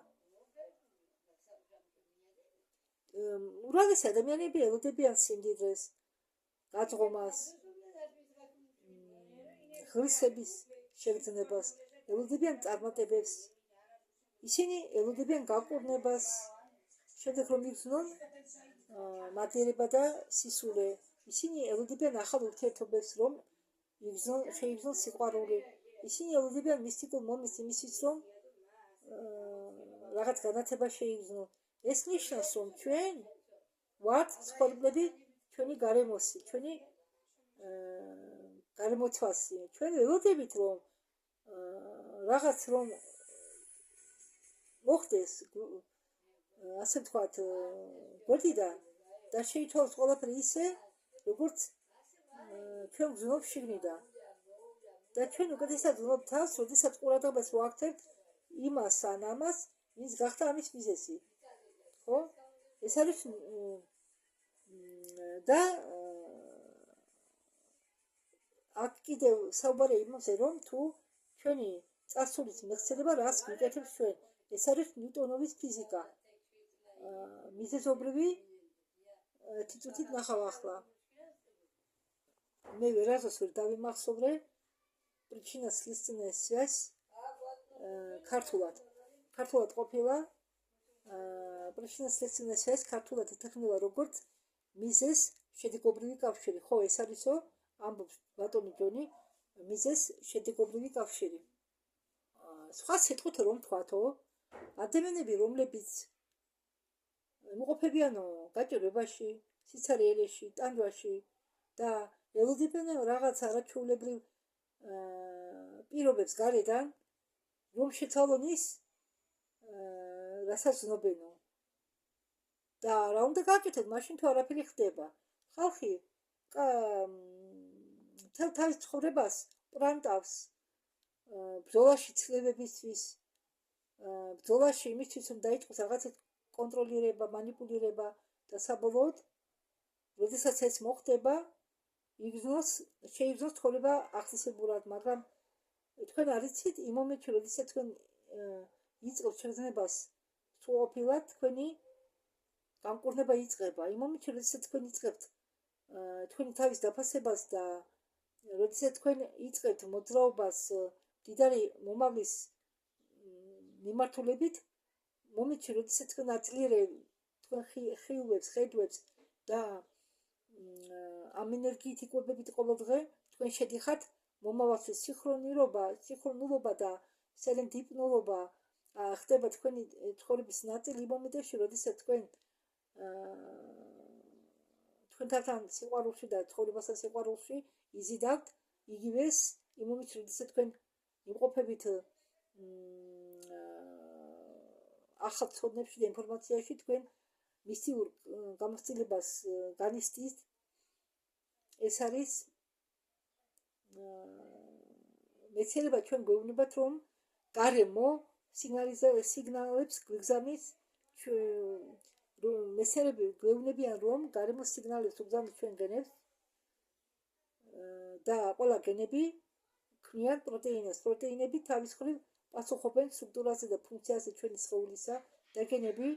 ურავესი ადამიანები ელოდებიან სიმდიდრეს, გაძღომას, ღირსების შეგრძნებას, ელოდებიან წარმატებებს, ისინი ელოდებიან გაკურნებას, შემდეგ რომ იგრძნონ მადლიერება და სისულე, ისინი ელოდებიან ახალ ურთიერთობებს, რომ შეიგრძნონ სიყვარული, ისინი ელოდებიან მისტიკურ მომენტს იმისთვის, რომ რაღაც განათება შეიგრძნონ. ეს ნიშნავს, რომ ჩვენ ვართ ცხოვრებლები ჩვენი გარემოსი, ჩვენი გარემოცვასი. ჩვენ ველოდებით, რომ რაღაც რომ მოხდეს, ასე ვთქვათ, გვერდიდან და შეიცვალოს ყველაფერი ისე, როგორც ჩვენ ვზნობთ შიგნიდან. და ჩვენ უკეთესად ვზნობთ თავს, როდესაც ყურადღებას ვაქცევთ იმას ან ამას, ვინც გახდა ამის მიზეზი. ხო? ეს არის და აქ კიდევ საუბარია იმაზე, რომ თუ ჩვენი წარსულის მეხსენება რას გვიკეთებს ჩვენ. ეს არის ნიუტონოვის ფიზიკა. მიზეზობრივი თვითით ნახავ ახლა. მე ვერასდროს ვერ დავიმახსოვრე причинно-следственная связь ქართულად ყოფილა причинно-следственная связь ქართულად ითარგმნება როგორც მიზეზ შედეგობრივი კავშირი. ხო, ეს არისო, ამბობს ბატონი ჯონი, მიზეზ შედეგობრივი კავშირი. სხვა სიტყვით რომ ვთქვათო, ადამიანები, რომლებიც იმყოფებიანო გაჭირვებაში, სიცარიელეში, ტანჯვაში და ელოდებიან რაღაც არაჩვეულებრივ პირობებს გარედან, რომ შეცვალონ ის, რასაც ზნობენო. და რა უნდა გაკეთოთ, მაშინ თუ არაფერი ხდება. ხალხი მთელ თავის ცხოვრებას პრანტავს ბრძოლაში ცვლილებებისთვის, ბრძოლაში იმისთვის, რომ დაიწყოს რაღაცის კონტროლირება, მანიპულირება და საბოლოოდ, როდესაც ეს მოხდება, შეიგრძნოს ცხოვრება აღწესებურად, მაგრამ თქვენ არ იცით, იმ მომენტში, როდესაც თქვენ იწყებთ შეგრძნებას სრულყოფილად, თქვენი განკურნება იწყება. იმ მომენტში, როდესაც თქვენ იწყებთ თქვენი თავის დაფასებას და როდესაც თქვენ იწყებთ მოძრაობას მდიდარი მომავლის მიმართულებით, მომენტში, როდესაც თქვენ აძლიერებთ თქვენ ხიულებს, ხედვებს და ამ ენერგიით იკვებებით ყოველ დღე, თქვენ შედიხართ მომავალში. სინქრონულობა და სერენდიპნულობა ხდება თქვენი ცხოვრების ნაწილი იმ მომენტებში, როდესაც თქვენ თქვენთან სიყვარულში და ცხოვრებასთან სიყვარულში იზიდავთ იგივეს იმით, როდესაც თქვენ იმყოფებით ახალ ცოდნებში და ინფორმაციაში თქვენ მისტიურ გამოცდილებას განიცდით. ეს არის მეცნიერება ჩვენ გვეუბნებათ, რომ გარემო სიგნალებს გვიგზავნის, მეცნიერები გვეუბნებიან, რომ გარემო სიგნალებს უგზავნის ჩვენ გენებს და ყველა გენები ქმნიან პროტეინებს. პროტეინები თავის მხრივ პასუხობენ სტრუქტურაზე და ფუნქციაზე ჩვენი სხეულისა და გენები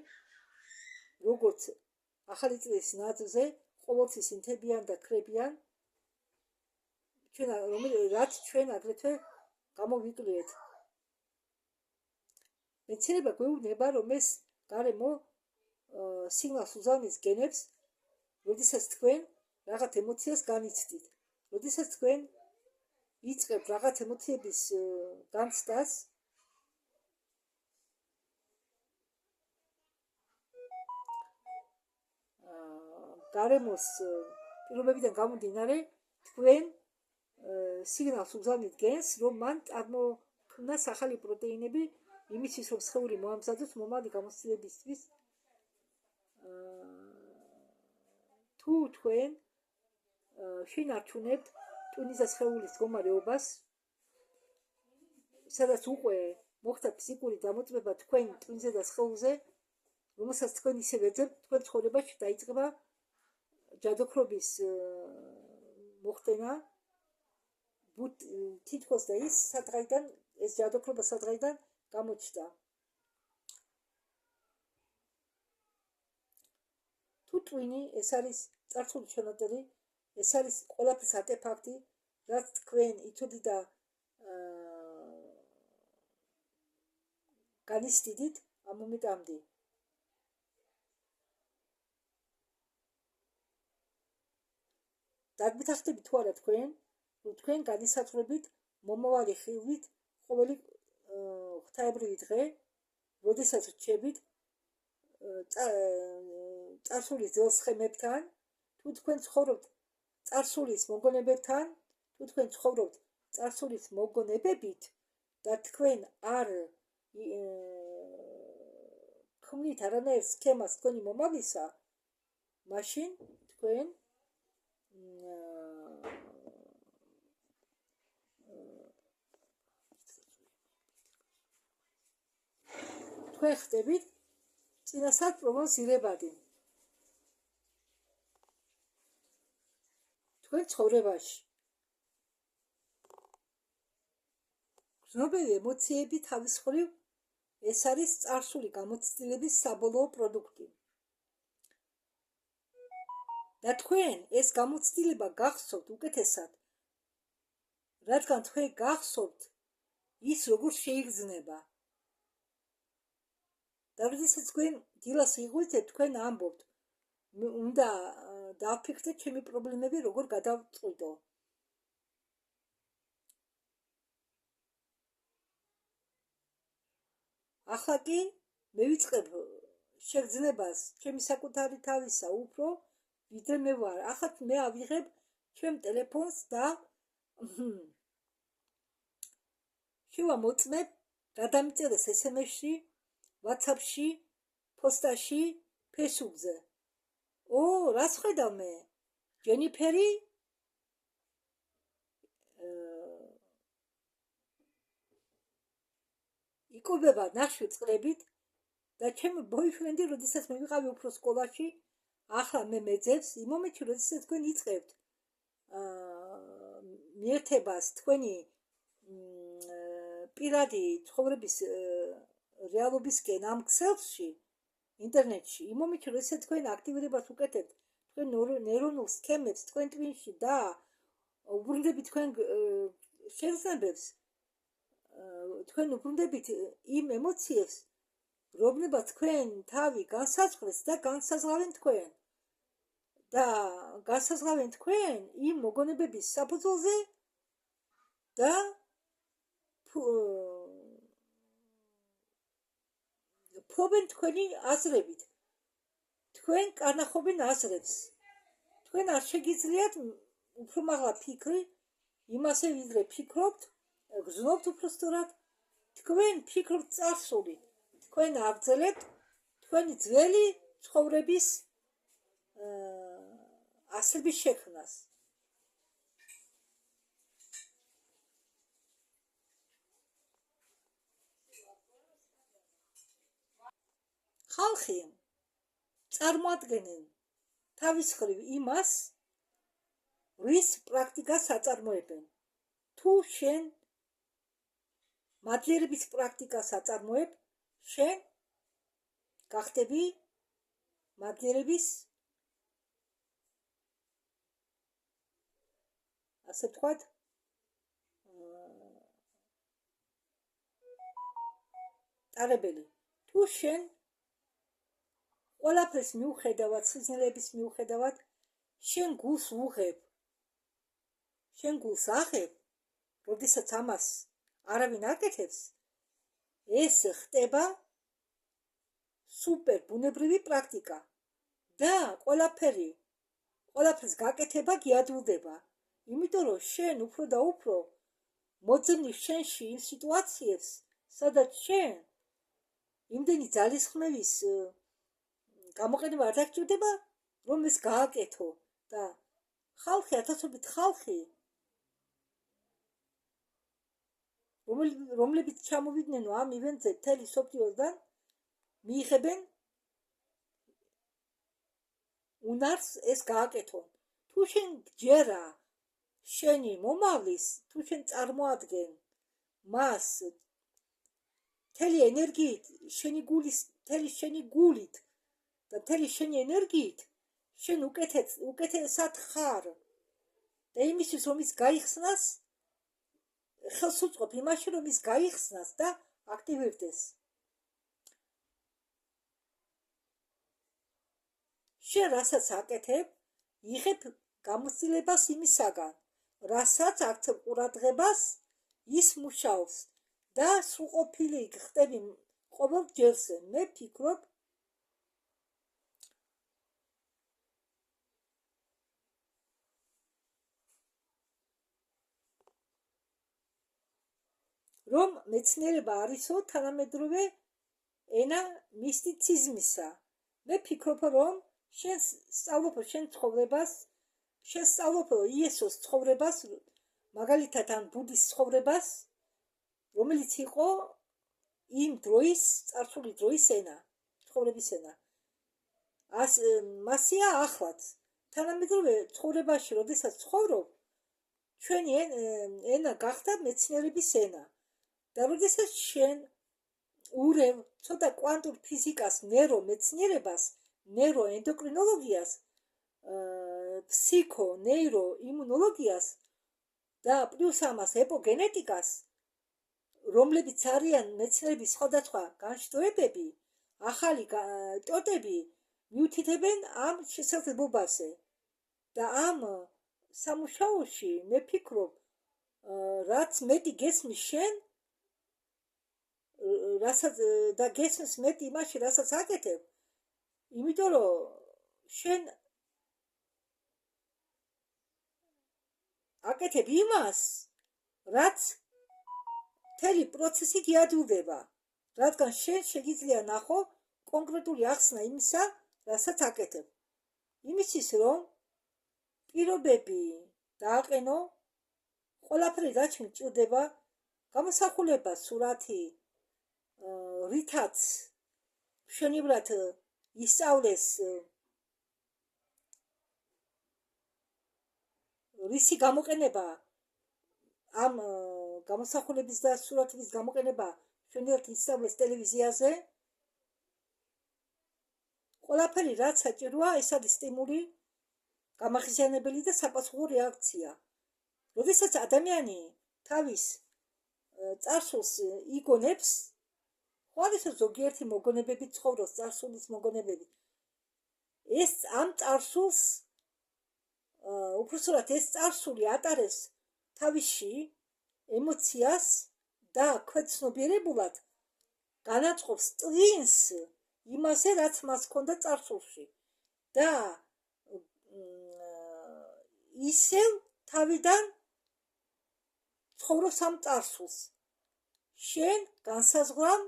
როგორც ახალი წლის ნაძვზე ყოველთვის ინთებიან და ქრებიან რაც ჩვენ აგრეთვე გამოვიკლეთ. მეცნიერება გვეუბნება, რომ ეს გარემო სიგნალს უზავნის გენებს, როდესაც თქვენ რაღაც ემოციას განიცდით. როდესაც თქვენ იწყებთ რაღაც ემოციების განცდას, გარემოს პირობებიდან გამომდინარე, თქვენ სიგნალს უგზავნით გენს, რომ მან წარმოქმნას ახალი პროტეინები იმისთვის, რომ სხეული მოამზადოს მომავალი გამოცდილებისთვის. თუ თქვენ შინარჩუნებთ ტვინის და სხეულის მდგომარეობას, სადაც უკვე მოხდა ფიზიკური დამოწმება თქვენ ტვინზე და სხეულზე, რომელსაც თქვენ ისევ ეძებთ, თქვენ ცხოვრებაში დაიწყება ჯადოქრობის მოხდენა, თითქოს და ეს ჯადოქრობა სადღაიდან გამოჩნდა. თუ ტვინი, ეს არის წარსული ჩანაწერი, ეს არის ყველაფრის არტეფაქტი, რაც თქვენ იცოდით და განიცდით ამ მომენტამდე. დაგვითახდებით თუ არა თქვენ, რომ თქვენ განისაზღვრებით მომავალი ხილვით ყოველი ღვთაებრივი დღე, როდესაც რჩებით წარსულის ძველ სხემებთან, თუ თქვენ ცხოვრობთ წარსულის მოგონებებთან, თუ თქვენ ცხოვრობთ წარსულის მოგონებებით და თქვენ არ ქმნით არანაირ სქემას თქვენი მომავლისა, მაშინ თქვენ ხდებით წინასწარმოს ირებადი თქვენ ცხოვრებაში. გრძნობები ემოციები თავის მხრივ ეს არის წარსული გამოცდილების საბოლოო პროდუქტი. და თქვენ ეს გამოცდილება გახსოვთ უკეთესად, რადგან თქვენ გახსოვთ ის როგორ შეიგრძნება. და როდესაც თქვენ დილას იღვითეთ, თქვენ ამბობთ, უნდა დავფიქრდეთ ჩემი პრობლემები როგორ გადავწყვიტო. ახლა კი მე ვიწყებ შეგრძნებას ჩემი საკუთარი თავისა უფრო, ვიდრე მე ვარ. ახლა მე ავიღებ ჩემ ტელეფონს და შევამოწმებ გადამიწერეს SMS-ში, WhatsApp-ში, პოსტაში, Facebook-ზე. რას ხედავ მე? ჯენიფერი იკვებება ნახში წყლებით და ჩემი ბოიფრენდი, როდესაც მე ვიყავი უფრო სკოლაში, ახლა მე მეძებს, იმ მომენტში, როდესაც თქვენ იწყებთ მიერთებას თქვენი პირადი ცხოვრების რეალობისკენ ამ ქსელში, ინტერნეტში, იმ მომენტში, როდესაც თქვენ აქტივირებას უკეთებთ თქვენ ნეირონულ სქემებს თქვენ ტვინში და უბრუნდებით თქვენ შეგრძნებებს, თქვენ უბრუნდებით იმ ემოციებს, რომლებაც თქვენ თავი განსაზღვრეს და განსაზღვრავენ თქვენ. და განსაზღვრავენ თქვენ იმ მოგონებების საფუძველზე და ფობენ თქვენი აზრებით. თქვენ კარნახობენ აზრებს. თქვენ არ შეგიძლიათ უფრო მაღლა ფიქრი იმასე ვიდრე ფიქრობთ, გრძნობთ უფრო სწორად, თქვენ ფიქრობთ წარსულით, თქვენ აგრძელებთ თქვენი ძველი ცხოვრების ასლების შექმნას. ხალხი წარმოადგენენ თავის მხრივ იმას, რის პრაქტიკას აწარმოებენ. თუ შენ მადლიერების პრაქტიკას აწარმოებ, შენ გახდები მადლიერების, ასე ვთქვათ, ტარებელი. თუ შენ ყველაფერს მიუხედავად, სიზნელების მიუხედავად, შენ გულს უღებ, შენ გულს აღებ, როდესაც ამას არავინ აკეთებს, ეს ხდება სუპერ ბუნებრივი პრაქტიკა და ყველაფერს გაკეთება გიადვილდება, იმიტომ რომ შენ უფრო და უფრო მოძებნის შენში იმ სიტუაციებს, სადაც შენ იმდენი ძალისხმევის გამოყენება არ დაგჭირდება, რომ ეს გააკეთო და ხალხი, ათასობით ხალხი, რომლებიც ჩამოვიდნენ ამ ივენტზე მთელი მსოფლიოდან, მიიღებენ უნარს ეს გააკეთონ. თუ შენ გჯერა შენი მომავლის, თუ შენ წარმოადგენ მას მთელი ენერგიით, მთელი შენი გულით და მთელი შენი ენერგიით, შენ უკეთესად ხარ და იმისთვის რომ ის გაიხსნას, ხელს უწყობ იმაში, რომ ის გაიხსნას და აქტივირდეს. შენ რასაც აკეთებ, იღებ გამოცდილებას იმისაგან, რასაც აქცევ ყურადღებას, ის მუშაობს და სრულყოფილი ხდები ყოველ ჯერზე. მე ვფიქრობ, რომ მეცნიერება არისო თანამედროვე ენა მისტიციზმისა. მე ვფიქრობ, რომ შენ სწავლობ შენ ცხოვრებას, შენ სწავლობ იესოს ცხოვრებას, მაგალითად ან ბუდის ცხოვრებას, რომელიც იყო იმ დროის, წარსული დროის ენა, ცხოვრების ენა. მასია ახლაც. თანამედროვე ცხოვრებაში, როდესაც ცხოვრობ, ჩვენი ენა გახდა მეცნიერების ენა. და როდესაც შენ ურევ ცოტა კვანტურ ფიზიკას, ნეირომეცნიერებას, ნეიროენდოკრინოლოგიას, ფსიქო, ნეირო იმუნოლოგიას და პლუს ამას ეპოგენეტიკას, რომლებიც არიან მეცნიერების სხვადასხვა განშტოებები, ახალი ტოტები მიუთითებენ ამ შესაძლებლობაზე. და ამ სამუშაოში მე ვფიქრობ, რაც მეტი გესმის შენ, და გესმის მეტი იმაში, რასაც აკეთებ, იმიტომ რომ შენ აკეთებ იმას, რაც მთელი პროცესი გიადვილდება, რადგან შენ შეგიძლია ნახო კონკრეტული ახსნა იმისა, რასაც აკეთებ. იმისთვის რომ პირობები დააყენო, ყველაფერი რაც მჭირდება, გამოსახულება, სურათი, რითაც მშვენივრად ისწავლეს, რისი გამოყენება, ამ გამოსახულების და სურათების გამოყენება მშვენივრად ისწავლეს ტელევიზიაზე, ყველაფერი რაც საჭიროა, ეს არის სტიმული, გამახსენებელი და საპასუხო რეაქცია. როდესაც ადამიანი თავის წარსულს იგონებს, ხვალისო ზოგიერთი მოგონებებით ცხოვრობს, წარსულის მოგონებებით. ეს ამ წარსულს, უпроსტად ეს წარსული ატარებს თავისში ემოციას და ქვეცნობიერებულად განაწყობს ტვინს იმაზე, რაც მას ჰქონდა წარსულში. და ისევ თავიდან ცხოვრობს ამ წარსულს. შენ განსაზღვრამ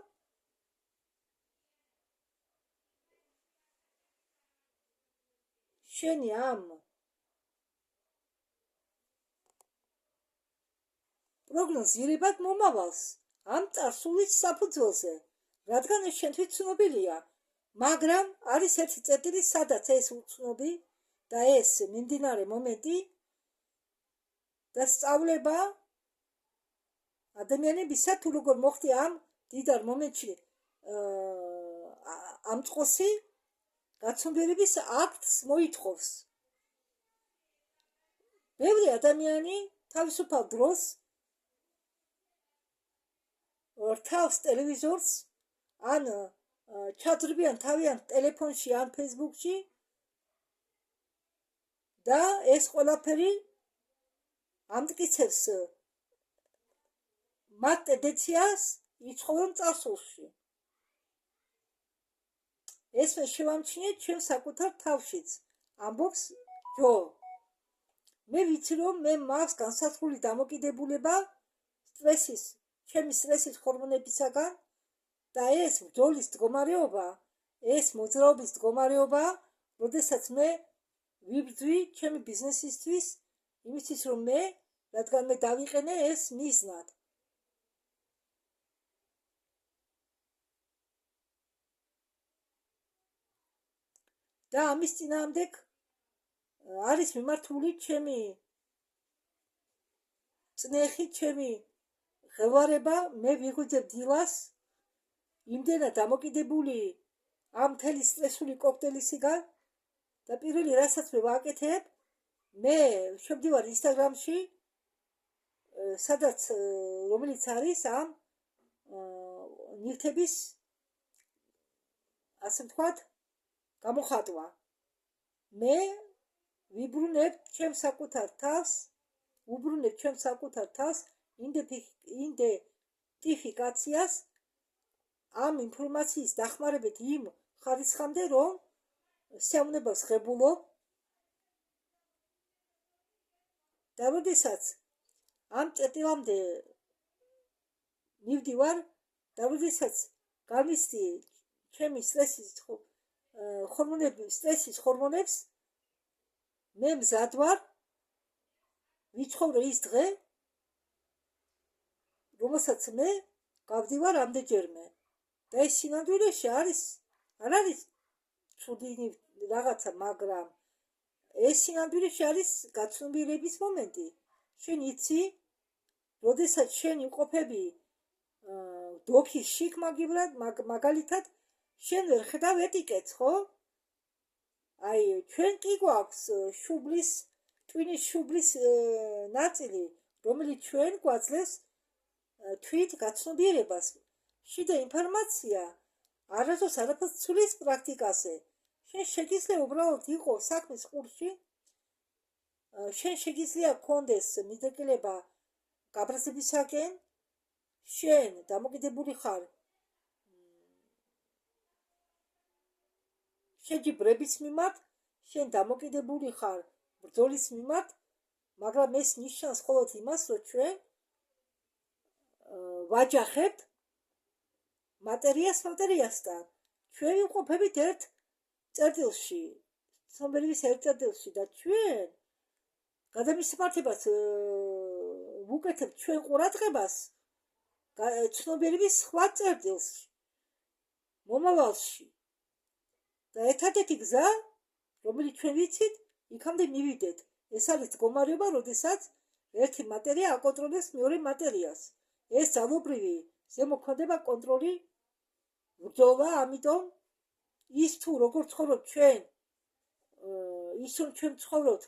შენი ამ პროგნოზირებად მომავალს ამ წარსულის საფუძველზე, რადგან ეს შენთვის ცნობილია, მაგრამ არის ერთი წერტილი, სადაც ეს უცნობი და ეს მიმდინარე მომენტი და სწავლება ადამიანებისა, თუ როგორ მოხდი ამ დიდარ მომენტში ამ წყოსი გაცნობიერების აქტს მოითხოვს. ბევრი ადამიანი თავისუფალ დროს რთავს ტელევიზორს, ან ჩაძრებიან თავიანთ ტელეფონში, ან ფეისბუქში და ეს ყველაფერი ამტკიცებს მათ ტენდენციას იცხოვრონ წარსულში. ეს მე შევამჩნიე ჩემ საკუთარ თავშიც, ამბობს ჯო. მე ვიცი, რომ მე მაქვს განსაზღვრული დამოკიდებულება ჩემი სტრესის ჰორმონებისაგან და ეს ბრძოლის მდგომარეობა, ეს მოძრაობის მდგომარეობა, როდესაც მე ვიბრძვი ჩემი ბიზნესისთვის, იმისთვის რომ რადგან მე დავიყენე ეს მიზნად. და ამის წინააღმდეგ არის მიმართული ჩემი წნეხი, ჩემი ღევარება, მე ვიღვიძებ დილას, იმდენად დამოკიდებული ამ მთელი სტრესული კოქტეილისგან და პირველი რასაც მე ვაკეთებ, მე შევდივარ ინსტაგრამში, სადაც რომელიც არის ამ ნივთების, ასე ვთქვათ, გამოხატვა. მე ვიბრუნებ ჩემ საკუთარ თავს, უბრუნებ ჩემ საკუთარ თავს იდენტიფიკაციას ამ ინფორმაციის დახმარებით იმ ხარისხამდე, რომ სიამოვნებას ღებულობ და როდესაც ამ წერტილამდე მივდივარ და როდესაც გამისდი ჩემი სტრესის ჰორმონებს, მე მზად ვარ ვიცხოვრო ის დღე, რომელსაც მე გავდივარ ამდენჯერმე. და ეს სინამდვილეში არ არის ცუდი რაღაცა, მაგრამ ეს სინამდვილეში არის გაცნობიერების მომენტი. შენ იცი, როდესაც შენ იმყოფები დოქის შიგ, მაგალითად, შენ ვერ ხედავ ეტიკეტს, ხო? აი, ჩვენ კი გვაქვს ტვინის შუბლის ნაწილი, რომელიც ჩვენ გვაძლევს თვით გაცნობიერებას. შიდა ინფორმაცია არასდროს არაფერს ცulis პრაქტიკაზე. შენ შეგიძლია უბრალოდ იყოს საქმის ყურში, შენ შეგიძლია გქონდეს მიზნეკლება გაბრაზებისაკენ, შენ დამოკიდებული ხარ შეჯიბრების მიმართ, შენ დამოკიდებული ხარ ბრძოლის მიმართ, მაგრამ ეს ნიშნავს მხოლოდ იმას, რომ ჩვენ ვაჯახებთ მატერიასთან. ჩვენ ვიმყოფებით ერთ წერტილში, ცნობიერების ერთ წერტილში და ჩვენ გადამისამართებას ვუკეთებთ ჩვენ ყურადღებას ცნობიერების სხვა წერტილში, მომავალში. და ერთადერთი გზა, რომელიც ჩვენ ვიცით, იქამდე მივიდეთ. ეს არის მდგომარეობა, როდესაც ერთი მატერია აკონტროლებს მეორე მატერიას. ეს ძალობრივი ზემოქმედება, კონტროლი, ბრძოლა, ამიტომ ის თუ როგორ ცხოვრობთ ჩვენ, ის რომ ჩვენ ცხოვრობთ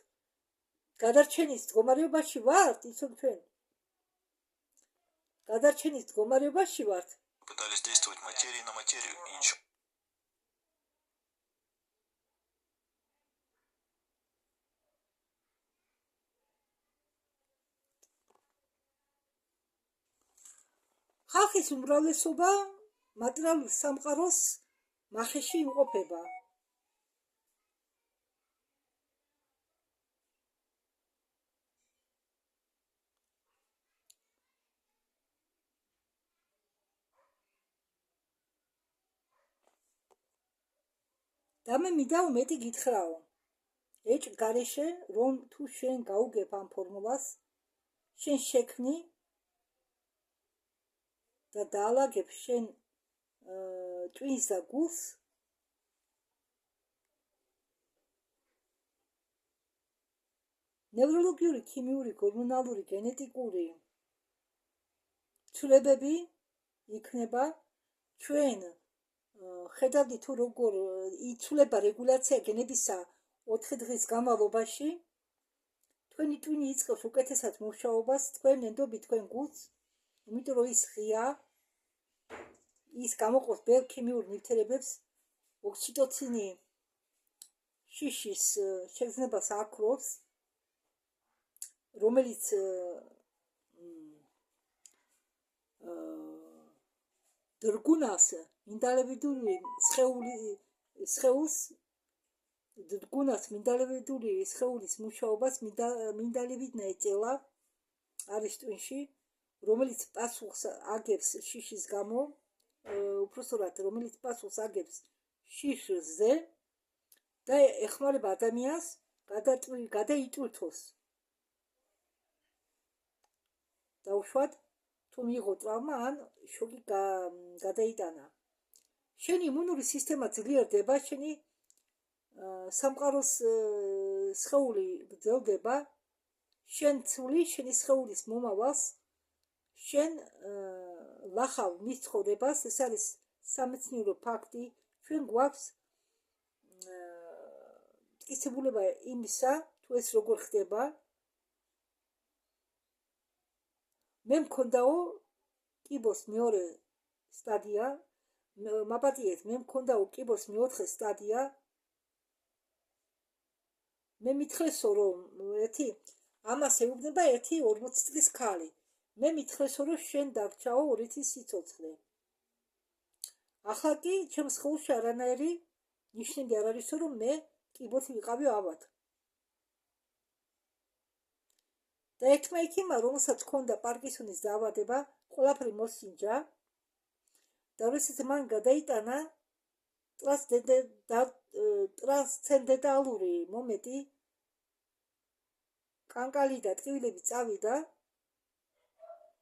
გადარჩენის მდგომარეობაში ვართ, ის რომ ჩვენ გადარჩენის მდგომარეობაში ვართ. Пытались действовать материи на материю и ничего. ხალხის უმრავლესობა მატერიალურ სამყაროს მახეში იმყოფება. და მე მინდა მეტი გითხრაო. ეჭ გარეშე რომ თუ შენ გაუგებ ამ ფორმულას, შენ შექმნი და დაალაგებ შენ ტვინს და გულს ნევროლოგიური, ქიმიური, გორმონალური, გენეტიკური ცვლილებები იქნება ჩვენ ხედავდი თუ როგორ იცვლება რეგულაცია გენებისა 4 დღის განმავლობაში თქვენი ტვინი იწყებს უკეთესად მუშაობას თქვენ ნენდობით თქვენ გულს, იმიტომ რომ ის ღია, ის გამოყოფს ბევრ ქიმიურ ნივთიერებებს, ოქსიტოცინი შიშის შეგრძნებას აკრობს, რომელიც დრგუნას მინდალებიდური სხეულს დრგუნას მინდალებიდური სხეულის მუშაობას მინდალებით ეწევა არის ტვინში, რომელიც პასუხს აგებს შიშის გამო, უпростоრად რომელიც პასუხს აგებს შიშზე და ეხმარება ადამიანს გადაიტვირთოს. დაუშვათ თუ მიიღო ტრავმა ან შოკი გადაიტანა. შენი იმუნური სისტემა ძლიერდება, შენი სამყაროს სხეული გრძელდება, შენ ცვლის შენი სხეულის მომავალს, შენ ლახავ მის ცხოვრებას, ეს არის სამეცნიერო ფაქტი, ჩვენ გვაქვს მტკიცებულება იმისა, თუ ეს როგორ ხდება. მე მქონდაო კიბოს მეორე სტადია, მაპატიეთ, მე მქონდაო კიბოს მეოთხე სტადია. მე მითხრესო რომ ერთი ამას ეუბნება 1-40 წლის ქალი. მე მითხრესო რომ შენ დარჩაო 2 თვის სიცოცხლე. ახლა კი ჩემს სხეულში არანაირი ნიშნები არ არისო რომ მე კიბოთ ვიყავი ავად. და ერთმა იქიმა, რომელსაც ჰქონდა პარკინსონის დაავადება, ყველაფერი მოსინჯა და როდესაც მან გადაიტანა ტრანსცენდენტალური მომენტი, კანკალი და ტკივილები წავიდა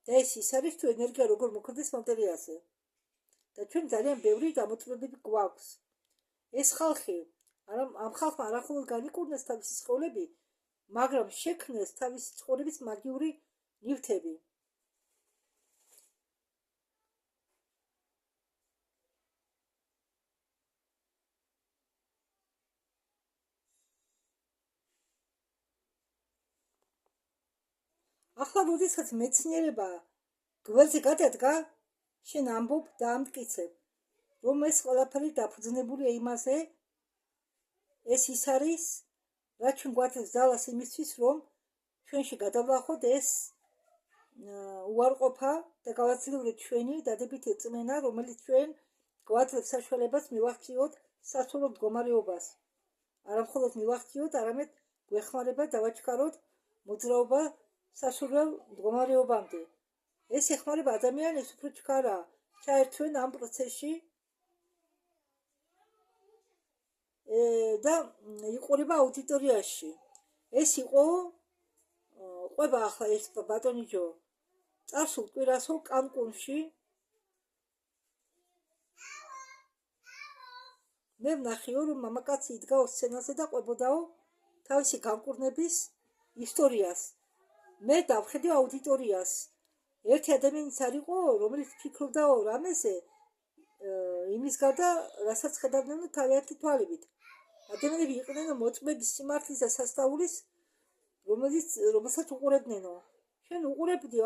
და ეს ის არის თუ ენერგია როგორ მოქმედებს მატერიაზე. და ჩვენ ძალიან ბევრი გამოწვევები გვაქვს. ეს ხალხი ამ ხალხმა არახულად განიკურნეს თავისი სხეულები, მაგრამ შექმნეს თავისი ცხოვრების მაგიური ნივთები. ახლა როდესაც მეცნიერება გველზე გადადგა, შენ ამბობ და ამტკიცებ, რომ ეს ყველაფერი დაფუძნებულია იმაზე, ეს ის არის, რაც ჩვენ გვაძლევს ძალას იმისთვის, რომ ჩვენში გადავლახოთ ეს უარყოფა და გავაძლიეროთ ჩვენი დადებითი რწმენა, რომელიც ჩვენ გვაძლევს საშუალებას მივახციოთ სასურველ მდგომარეობას. არა მხოლოდ მივახციოთ, არამედ გვეხმარება დავაჩქაროთ მოძრაობა სასურველ მდგომარეობამდე. ეს ეხმარება ადამიანებს უფრო ჩქარა ჩაერთვენ ამ პროცესში და იყურება აუდიტორიაში. ეს იყო ყვება ახლა ეს ბატონიჯო წარსულ კვირასო კანკუნში. მე ვნახიო რომ მამაკაცი იდგაო სცენაზე და ყვებოდაო თავისი განკურნების ისტორიას. მე დავხედე აუდიტორიას. ერთი ადამიანიც არ იყო, რომელიც ფიქრობდაო რამეზე იმის გარდა, რასაც ხედავდნენ თავიანთი თვალებით. ადამიანები იყვნენ მოწმების სიმართლის და სასწაულის, რომელსაც უყურებდნენო. შენ უყურებდიო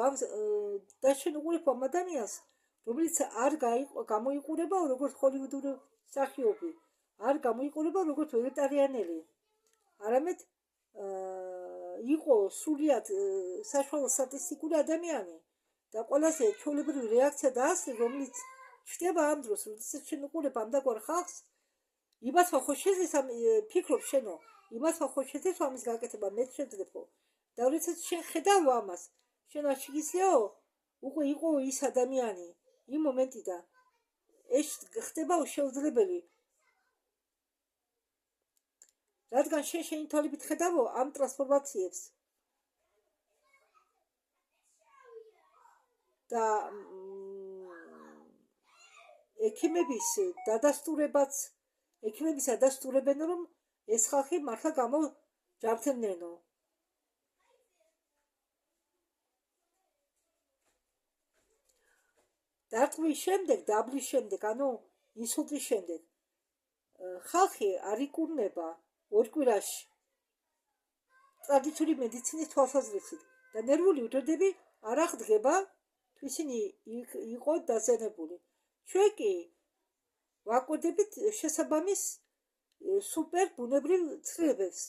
და შენ უყურებ ამ ადამიანს, რომელიც არ გამოიყურება როგორც ჰოლივუდური მსახიობი, არ გამოიყურება როგორც ვეგეტარიანელი, არამედ იყო სრულიად საშუალო სტატისტიკური ადამიანი და ყველაზე ჩვეულებრივი რეაქცია დაასწრე, რომელიც ჩნდება ამ დროს, როდესაც შენ უყურებ ამდაგვარ ხალხს, იმას ხო შეძლეს ფიქრობ შენო, იმას ხო შეძლეს ამის გაკეთება, მე შეძლებო. და როდესაც შენ ხედავ ამას, შენ არ შეგიძლიაო უკვე იყო ის ადამიანი იმ მომენტიდან. ეს ხდება შეუძლებელი. რადგან შენ შენი თვალებით ხედავო ამ ტრანსფორმაციებს და ექიმების ადასტურებენ, რომ ეს ხალხი მართლა გამოჯანმრთელნენო. დარტყმის შემდეგ, დაბლის შემდეგ, ანუ ინსულტის შემდეგ, ხალხი არ იკურნება ორ კვირაში ტრადიციული მედიცინის თვალსაზრისით და ნერვული უჯრედები არ აღდგება თუ ისინი იყო დაზიანებული. ჩვენ კი ვაკვირდებით შესაბამის სუპერ ბუნებრივ ცვლილებებს.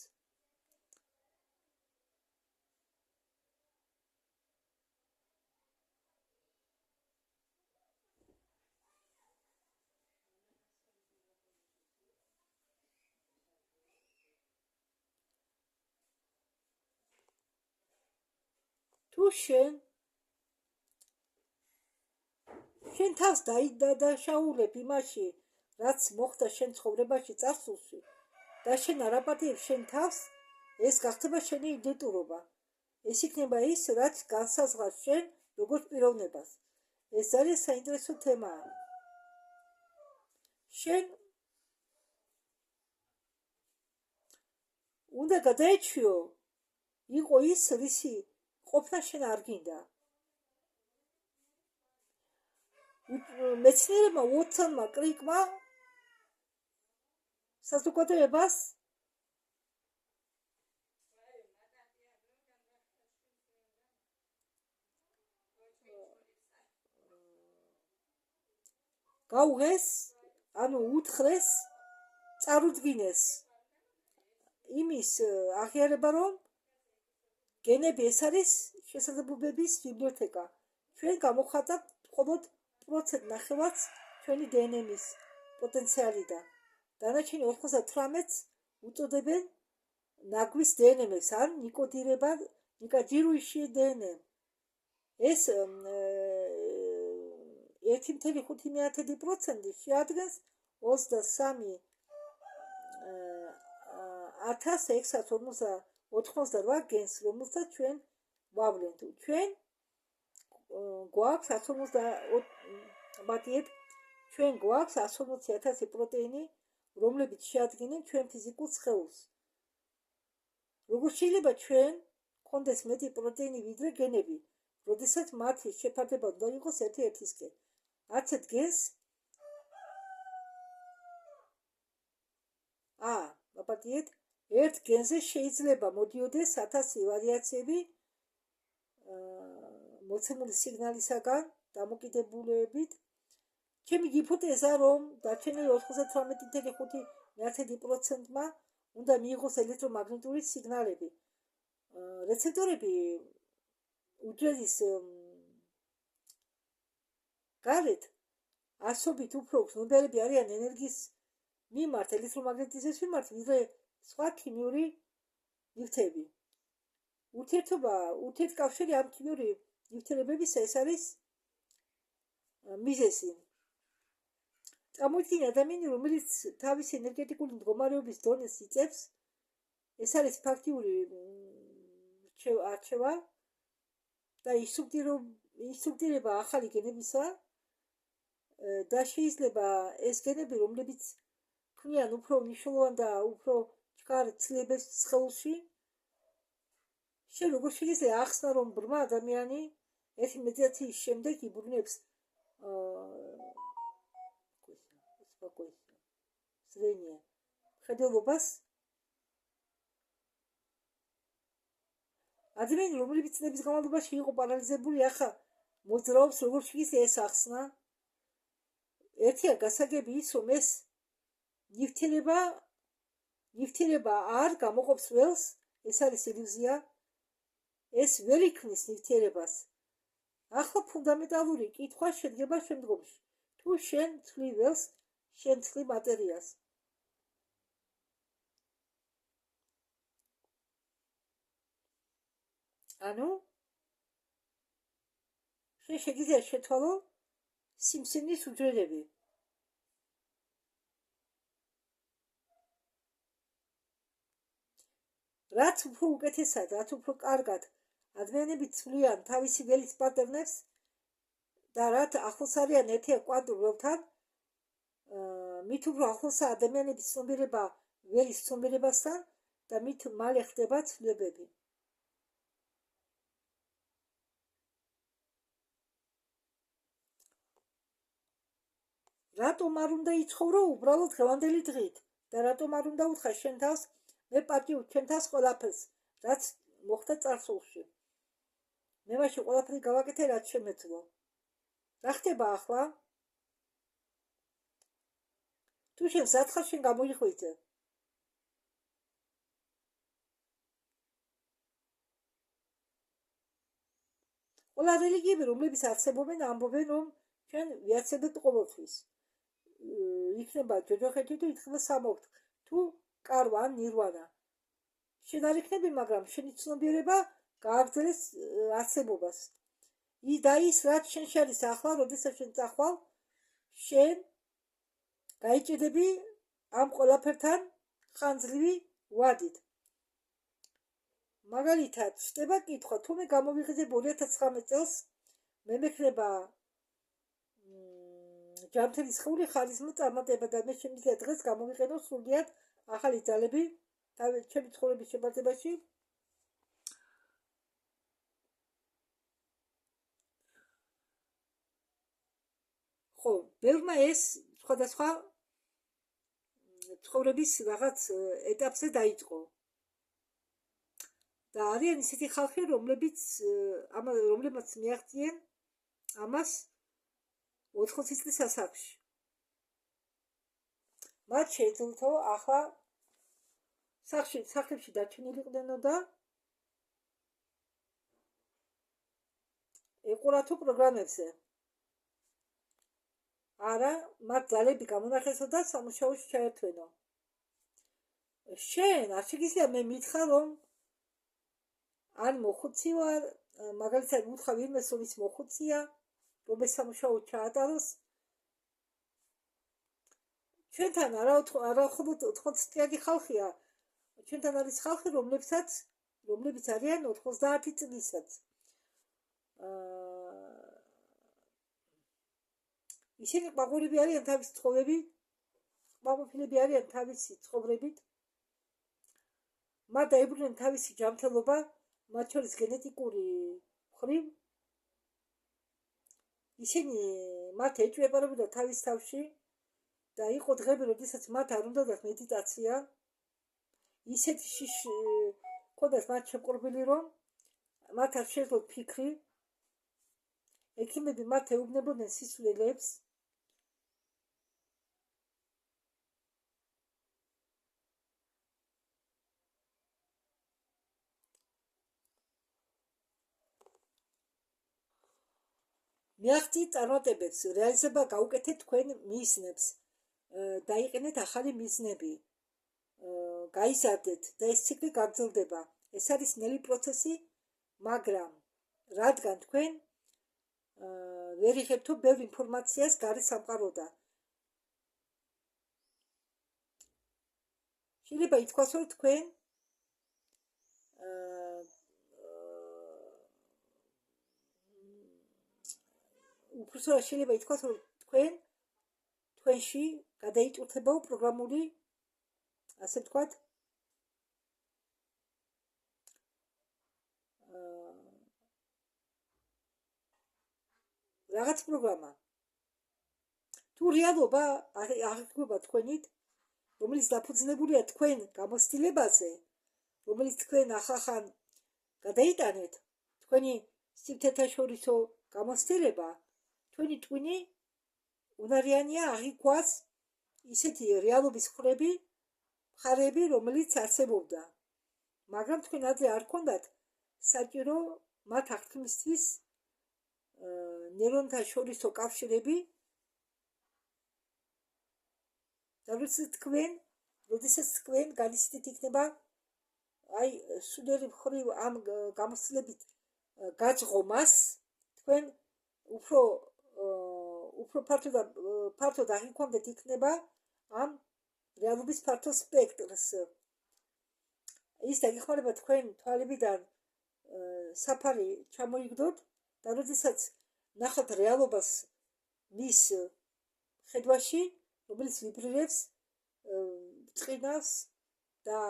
თუ შენ თავს დაშაულებ იმაში, რაც მოხდა შენ ცხოვრებაში წარსულში და შენ არ აპატიებ შენ თავს, ეს გახდება შენი იდენტურობა. ეს იქნება ის, რაც განსაზღვრავს შენ როგორც პიროვნებას. ეს ძალიან საინტერესო თემაა. შენ უნდა გადაეჩვიო იყო ის, რისი ყოფნა შენ არ გინდა. მეცნიერებმა უოტსონმა კრიკმა საზოგადოებას გაუღეს, ანუ უთხრეს, წარუდგინეს იმის აღიარება, რომ გენები ეს არის შესაძლებლობების ბიბლიოთეკა. ჩვენ გამოვხატავთ მხოლოდ 9%-ს ჩვენი დნმ-ის პოტენციალიდან. დანარჩენი 98%-ს უწოდებენ ნაგვის დნმ-ს, ან ნიკოჯირუიში დნმ. ეს 1,5% შეადგენს 23,688 გენს, რომელსაც ჩვენ ვავლენთ. ჩვენ გვაქვს 150,000 პროტეინი, რომლებიც შეადგენენ ჩვენ ფიზიკურ სხეულს. როგორ შეიძლება ჩვენ გქონდეს მეტი პროტეინი ვიდრე გენები, როდესაც მათი შეფარდება უნდა იყოს 1:1-ისკენ. 10 გენს აპატიეთ, ერთ გენზე შეიძლება მოდიოდეს 1000 ვარიაციები მოცემული სიგნალისაგან დამოკიდებულებით. ჩემი ჰიპოთეზა, რომ დარჩენილი 98,5%-მა უნდა მიიღოს ელექტრომაგნიტური სიგნალები. რეცეპტორები უჯრედის გარეთ ასობით უფრო გრძნობიარები არიან ენერგიის მიმართ, ელექტრომაგნეტიზმის მიმართ, ვიდრე სხვა ქიმიური ნივთები. ურთიერთკავშირი ამ ქიმიური ნივთიერებებისა ეს არის მიზეზი. წარმოიდგინე ადამიანი, რომელიც თავის ენერგეტიკული მდგომარეობის დონეს იწევს, ეს არის ფაქტიური არჩევა და ინსტრუქტირება ახალი გენებისა და შეიძლება ეს გენები, რომლებიც ქმნიან უფრო მნიშვნელოვან და უფრო ჩქარ ცვლილებებს სხეულში, შენ როგორ შეიძლება ახსნა, რომ ბრმა ადამიანი ერთი მედიტაციის შემდეგ იბრუნებს ზრენია ხედელობას. ადამიანი, რომელიც წლების განმავლობაში იყო პარალიზებული, ახლა მოძრაობს, როგორ შეიძლება ეს ახსნა. ერთია გასაგები ის, რომ ეს ნივთიერება არ გამოყოფს ველს, ეს არის ილუზია. ეს ვერ იქმნის ნივთიერებას. ახლა ფუნდამენტალური კითხვა შედგება შემდგომში. თუ შენ ცვლი ველს, შენ ცვლი მატერიას. ანუ შენ შეგიძლია შეთვალო სიმსივნის უჯრედები. რაც უფრო უკეთესად, რაც უფრო კარგად ადამიანები ცვლიან თავისი ველის პატერნებს და რაც ახლოს არიან ერთიან კვანტურ ველთან, მით უფრო ახლოსაა ადამიანების ცნობიერება ველის ცნობიერებასთან და მით მალე ხდება ცვლილებები. რატომ არ უნდა იცხოვრო უბრალოდ დღევანდელი დღით და რატომ არ უნდა უთხრა შენ თავს მე პატიო ჩემ თავს ყველაფერს რაც მოხდა წარსულში. მე მაშინ ყველაფერი გავაკეთე რაც შემეძლო. რა ხდება ახლა? თუ შენ სათხარ შენ გამოიხვიძე. ყველა რელიგიები რომლებიც არსებობენ ამბობენ რომ ჩვენ ვიაცებთ ყოველთვის. იქნება ჯოჯოხეთი თუ იქნება სამოქთ თუ კარვა ან ნირვანა. შენ არ იქნები, მაგრამ შენი ცნობიერება გააგრძელებს არსებობას. და ის რაც შენ შორის ახლა, როდესაც შენ წახვალ, შენ გაიჭედები ამ ყველაფერთან ხანძლივი ვადით. მაგალითად, ხდება კითხვა, თუ მე გამოვიყიდე 2019 წელს, მე მექნება ჯანმრთელი სხეული ხარიზმო წარმატება და მე შემიძლია დღეს გამოვიყენო სრულიად ახალი ძალები ჩემი ცხოვრების შემართებაში. ხო, ბევრმა ეს სხვადასხვა ცხოვრების რაღაც ეტაპზე დაიწყო. და არიან ისეთი ხალხი, რომლებმაც მიაღწიენ ამას 80 წლის ასაკში. მათ შეეძლოთ ახლა სახლებში დარჩენილიყნენო და ეყურათო პროგრამებზე. არა, მათ ძალები გამონახესო და სამუშაოში ჩაერთვენო. შენ არ შეგიძლია მე მითხრა რომ ან მოხუცი ვარ, მაგალითად უთხრა ვინმეს რომ ის მოხუცია, რომ ეს სამუშაო ჩაატაროს. ჩვენთან არა მხოლოდ 80 წლიანი ხალხია, ჩვენთან არის ხალხი, რომლებიც არიან 90 წლისაც. ისინი ყმაყურები არიან თავისი ცხოვრებით, ყმაყოფილები არიან თავისი ცხოვრებით. მათ დაებრუნნენ თავისი ჯანმრთელობა, მათ შორის გენეტიკური მხრივ. ისინი მათ ეჭვებარებოდა თავის თავში და იყო დღები, როდესაც მათ არ უნდათ მედიტაცია. ისეთი ჰქონდათ მათ შეპყრობილი, რომ მათ არ შეეძლოთ ფიქრი. ექიმები მათ ეუბნებოდნენ სისულელებს. მიაღწიეთ წარმატებებს, რეალიზება გაუკეთეთ თქვენ მიზნებს, დაიყენეთ ახალი მიზნები, გაიზარდეთ და ეს ციკლი გაგრძელდება. ეს არის ნელი პროცესი, მაგრამ რადგან თქვენ ვერ იღებთო ბევრ ინფორმაციას გარე სამყაროდან. შეიძლება ითქვას, რომ თქვენ უბრალოდ შეიძლება ითქვას, რომ თქვენში გადაიწურთებაო პროგრამული, ასე ვთქვათ, რაღაც პროგრამა. თუ რეალობა აღიქვება თქვენით, რომელიც დაფუძნებულია თქვენ გამოცდილებაზე, რომელიც თქვენ ახალ გადაიტანეთ, თქვენი სივრცეთაშორისო გამოცდილება, თქვენი ტვინი უნარიანია აღიქვას ისეთი რეალობის მხარეები, რომელიც არსებობდა. მაგრამ თქვენ ადრე არ გქონდათ საჭირო მათ აღთქმისთვის ნეირონთა შორისო კავშირები და როდესაც თქვენ განიცდით იქნება აი სულიერი მხრივ ამ გამოცდილებით გაძღომას, თქვენ უფრო ფართოდ აღიქვამდეთ იქნება ამ რეალობის ფართო სპექტრს. ის დაგეხმარება თქვენ თვალებიდან საფარი ჩამოიგდოთ და როდესაც ნახავთ რეალობას მის ხედვაში, რომელიც ვიბრირებს, წყინავს და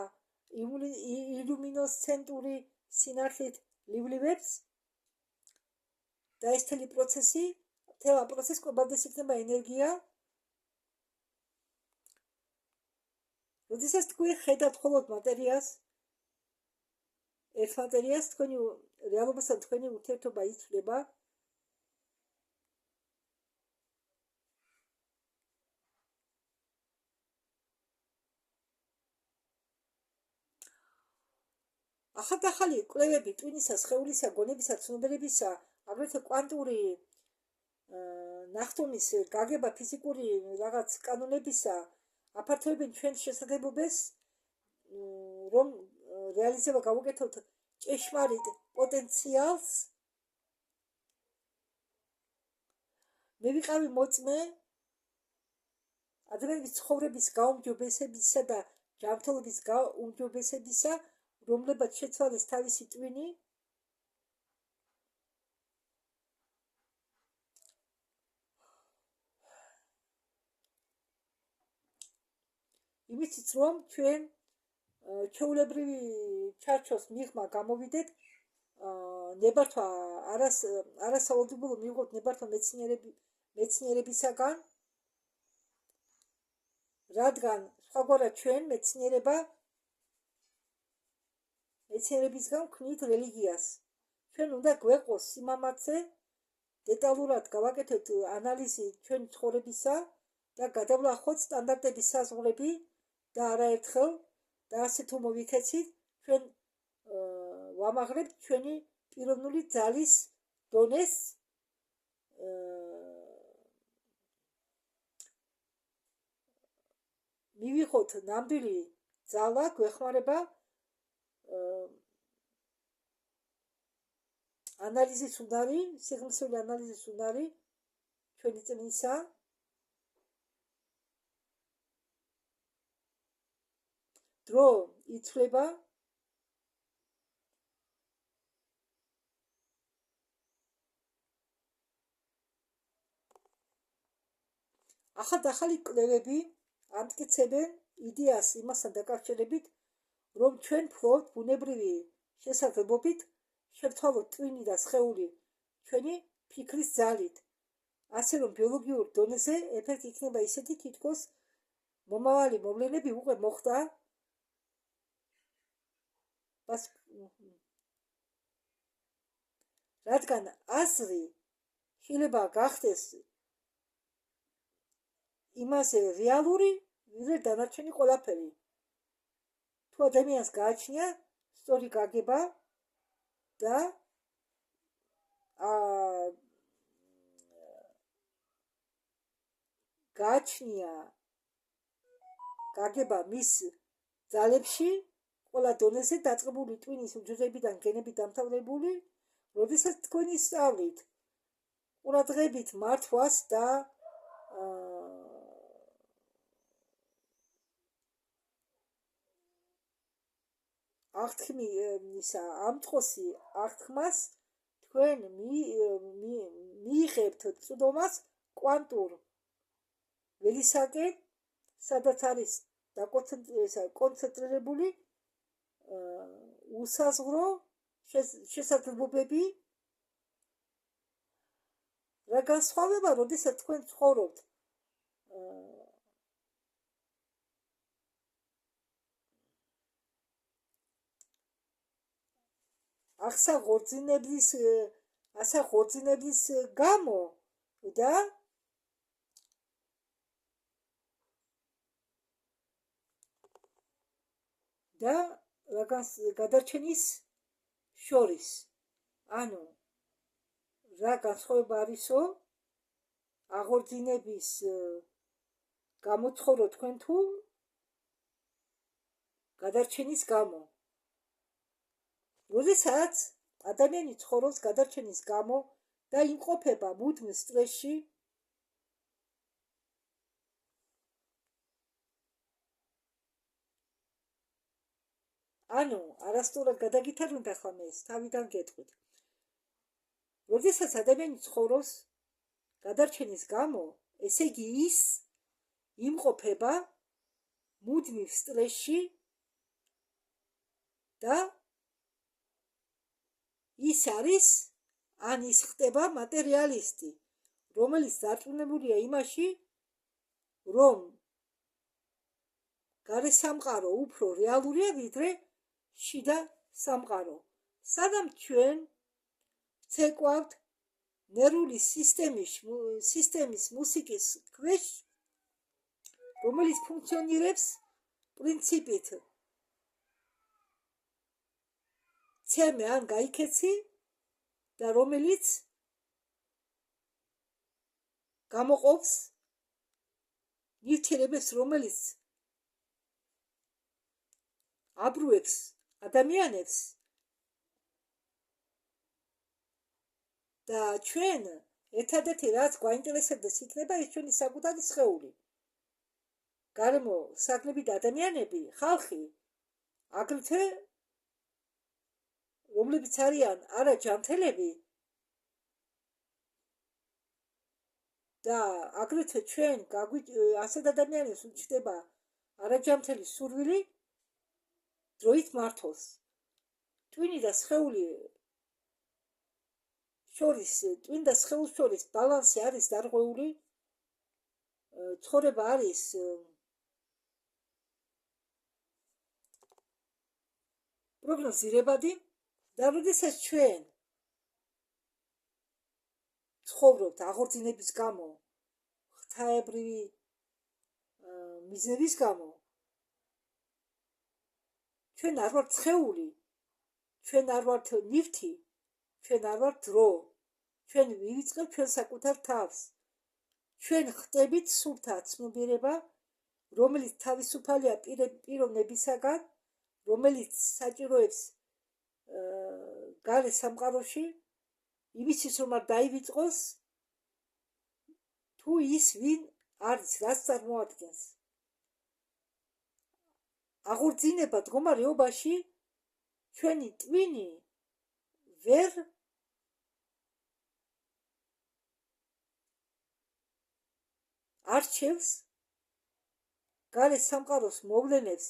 ილუმინოსცენტური სინათლით ლივლივებს და ეს მთელი პროცესი, მთელ ამ პროცესს კვებავდეს იქნება ენერგია. როდესაც თქვენ ხედავთ მხოლოდ მატერიას, ერთ მატერიას, თქვენი რეალობასთან თქვენი ურთიერთობა იცვლება. ახალ-ახალი კვლევები ტვინისა, სხეულისა, გონებისა, ცნობიერებისა, აგრეთვე კვანტური ნახტომის გაგება ფიზიკური რაღაც კანონებისა აფართოებენ ჩვენს შესაძლებლობებს, რომ რეალიზება გავუკეთოთ ჭეშმარიტ პოტენციალს. მე ვიყავი მოწმე ადამიანის ცხოვრების გაუმჯობესებისა და ჯანმრთელობის გაუმჯობესებისა, რომლებაც შეცვალეს თავისი ტვინი. იმისიც რომ ჩვენ ჩვეულებრივი ჩარჩოს მიღმა გამოვიდეთ, ნებართვა არასავალდებულო მიიღოთ ნებართვა მეცნიერებისაგან, რადგან სხვაგვარად ჩვენ მეცნიერებისგან ვქმნით რელიგიას. ჩვენ უნდა გვეყოს სიმამაცე, დეტალურად გავაკეთოთ ანალიზი ჩვენი ცხოვრებისა და გადავლახოთ სტანდარტების საზღვრები და არაერთხელ და ასე თუ მოვიქეცით, ჩვენ ვამაღლებთ ჩვენი პიროვნული ძალის დონეს. მივიღოთ ნამდვილი ძალა, გვეხმარება ანალიზის უნარი, სიღრმისეული ანალიზის უნარი ჩვენი წნისა. დრო იცვლება. ახალ-ახალი კვლევები ამტკიცებენ იდეას იმასთან დაკავშირებით, რომ ჩვენ ფლობთ ბუნებრივი შესაძლებლობით შევცვალოთ ტვინი და სხეული ჩვენი ფიქრის ძალით, ასე რომ ბიოლოგიურ დონეზე ეფექტი იქნება ისეთი, თითქოს მომავალი მოვლენები უკვე მოხდა. რადგან აზრი შეიძლება გახდეს იმაზე რეალური, ვიდრე დანარჩენი ყველაფერი. თუ ადამიანს გააჩნია სწორი გაგება და გააჩნია გაგება მის ძალებში, ყველა დონეზე დაწყებული ტვინის უჯრედებიდან გენებით დამთავრებული, როდესაც თქვენ ისწავლით ყურადღებით მართვას და ამტყოსი აღთქმას, თქვენ მიიღებთ წვდომას კვანტურ ველისაკენ, სადაც არის კონცენტრირებული უსაზღვრო შესაძლებლობები. რა განსხვავება, როდესაც თქვენ ცხოვრობთ ასაღორძინებლის გამო და გადარჩენის შორის. ანუ რა განსხვავება არისო აღორძინების გამოცხოვრო თქვენ თუ გადარჩენის გამო. როდესაც ადამიანი ცხოვრობს გადარჩენის გამო და იმყოფება მუდმივ სტრესში, ანუ არასწორად გადაგითარგმნით ახლა მე ეს თავიდან გეტყვით. როდესაც ადამიანი ცხოვრობს გადარჩენის გამო, ესე იგი ის იმყოფება მუდმივ სტრესში და ის არის ან ის ხდება მატერიალისტი, რომელიც დარწმუნებულია იმაში, რომ გარე სამყარო უფრო რეალურია ვიდრე შიდა სამყარო. სანამ ჩვენ ვცეკვავთ ნერვული სისტემის მუსიკის ქვეშ, რომელიც ფუნქციონირებს პრინციპით ცემე ან გაიქეცი და რომელიც გამოყოფს ნივთიერებებს, რომელიც აბრუებს ადამიანებს და ჩვენ ერთადერთი რაც გვაინტერესებდეს იქნება ის ჩვენი საკუთარი სხეული. გარემო საგნები და ადამიანები, ხალხი, აგრეთვე რომლებიც არიან არა ჯანმრთელები და აგრეთვე ჩვენ ასეთ ადამიანებს უჩნდება არაჯანმრთელი სურვილი დროით მართოს. ტვინი და სხეულს შორის ბალანსი არის დარღვეული, ცხოვრება არის პროგნოზირებადი და როდესაც ჩვენ ცხოვრობთ აღორძინების გამო, ღვთაებრივი მიზნების გამო, ჩვენ არ ვართ სხეული, ჩვენ არ ვართ ნივთი, ჩვენ არ ვართ დრო, ჩვენ ვივიწყებთ ჩვენ საკუთარ თავს, ჩვენ ხტებით სულთა ცნობიერება, რომელიც თავისუფალია პიროვნებისაგან, რომელიც საჭიროებს გარე სამყაროში, იმისთვის რომ არ დაივიწყოს თუ ის ვინ არის, რაც წარმოადგენს. აღორძინება მდგომარეობაში ჩვენი ტვინი ვერ არჩევს გარე სამყაროს მოვლენებს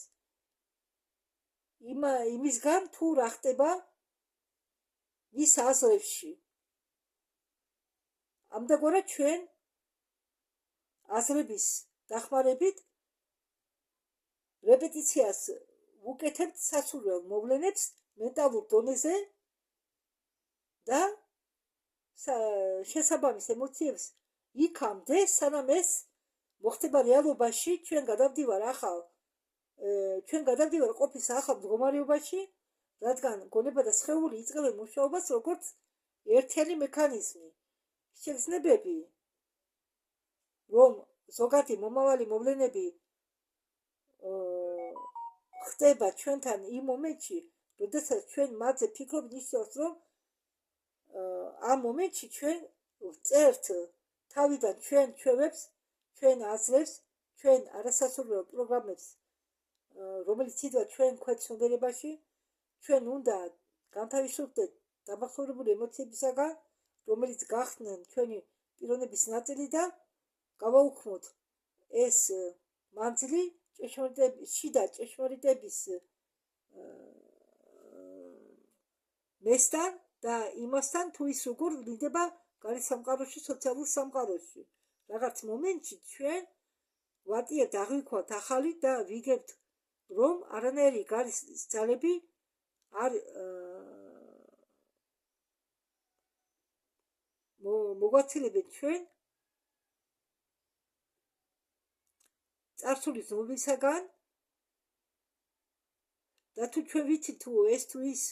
იმისგან თუ რა ხდება მის აზრებში. ამდაგორად ჩვენ აზრების დახმარებით რეპეტიციას ვუკეთებთ სასურველ მოვლენებს მენტალურ დონეზე და შესაბამის ემოციებს იქამდე, სანამ ეს მოხდება რეალობაში, ჩვენ გადავდივარ ყოფის ახალ მდგომარეობაში, რადგან გონება და სხეული იწყებენ მუშაობას როგორც ერთიანი მექანიზმი. შეგრძნებები, რომ ზოგადი მომავალი მოვლენები ხდება ჩვენთან იმ მომენტში, როდესაც ჩვენ მათზე ფიქრობთ, ნიშნავს, რომ ამ მომენტში ჩვენ ვწერთ თავიდან ჩვენ ჩვევებს, ჩვენ აზრებს, ჩვენ არასასურველ პროგრამებს, რომელიც იდვა ჩვენ ქვეთ ცნობიერებაში, ჩვენ უნდა განთავისუფლდეთ დამახსოვრებული ემოციებისაგან, რომელიც გახდნენ ჩვენი პიროვნების ნაწილი და გავაუქმოთ ეს მანძილი შიდა ჭეშმარიტების მესთან და იმასთან, თუ ის როგორ ვლინდება გარე სამყაროში, სოციალურ სამყაროში. რაღაც მომენტში ჩვენ ვატია დაღვიქვათ ახალი და ვიგებთ, რომ არანაირი გარის ძალები არ მოგვაცილებენ ჩვენ წარსული ზნობისაგან და თუ ჩვენ ვიცით თუ ეს თუ ის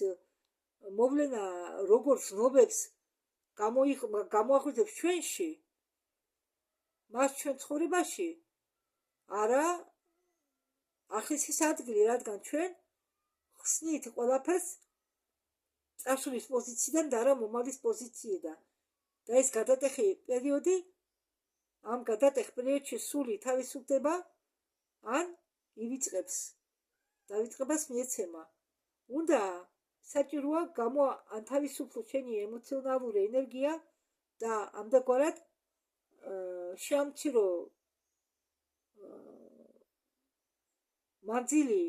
მოვლენა როგორ ზნობებს გამოაღვიძებს ჩვენში, მას ჩვენ ცხოვრებაში არა ახლის ადგილი, რადგან ჩვენ ხსნით ყველაფერს წარსულის პოზიციიდან და არა მომავლის პოზიციიდან. და ეს გადატეხი პერიოდი, ამ გადატეხ პერიოდში სული თავისუფლდება ან ივიწყებს, დავიწყებას მიეცემა. უნდა საჭიროა თავისუფლო შენი ემოციონალური ენერგია და ამდაგგვარად შეამცირო მანძილი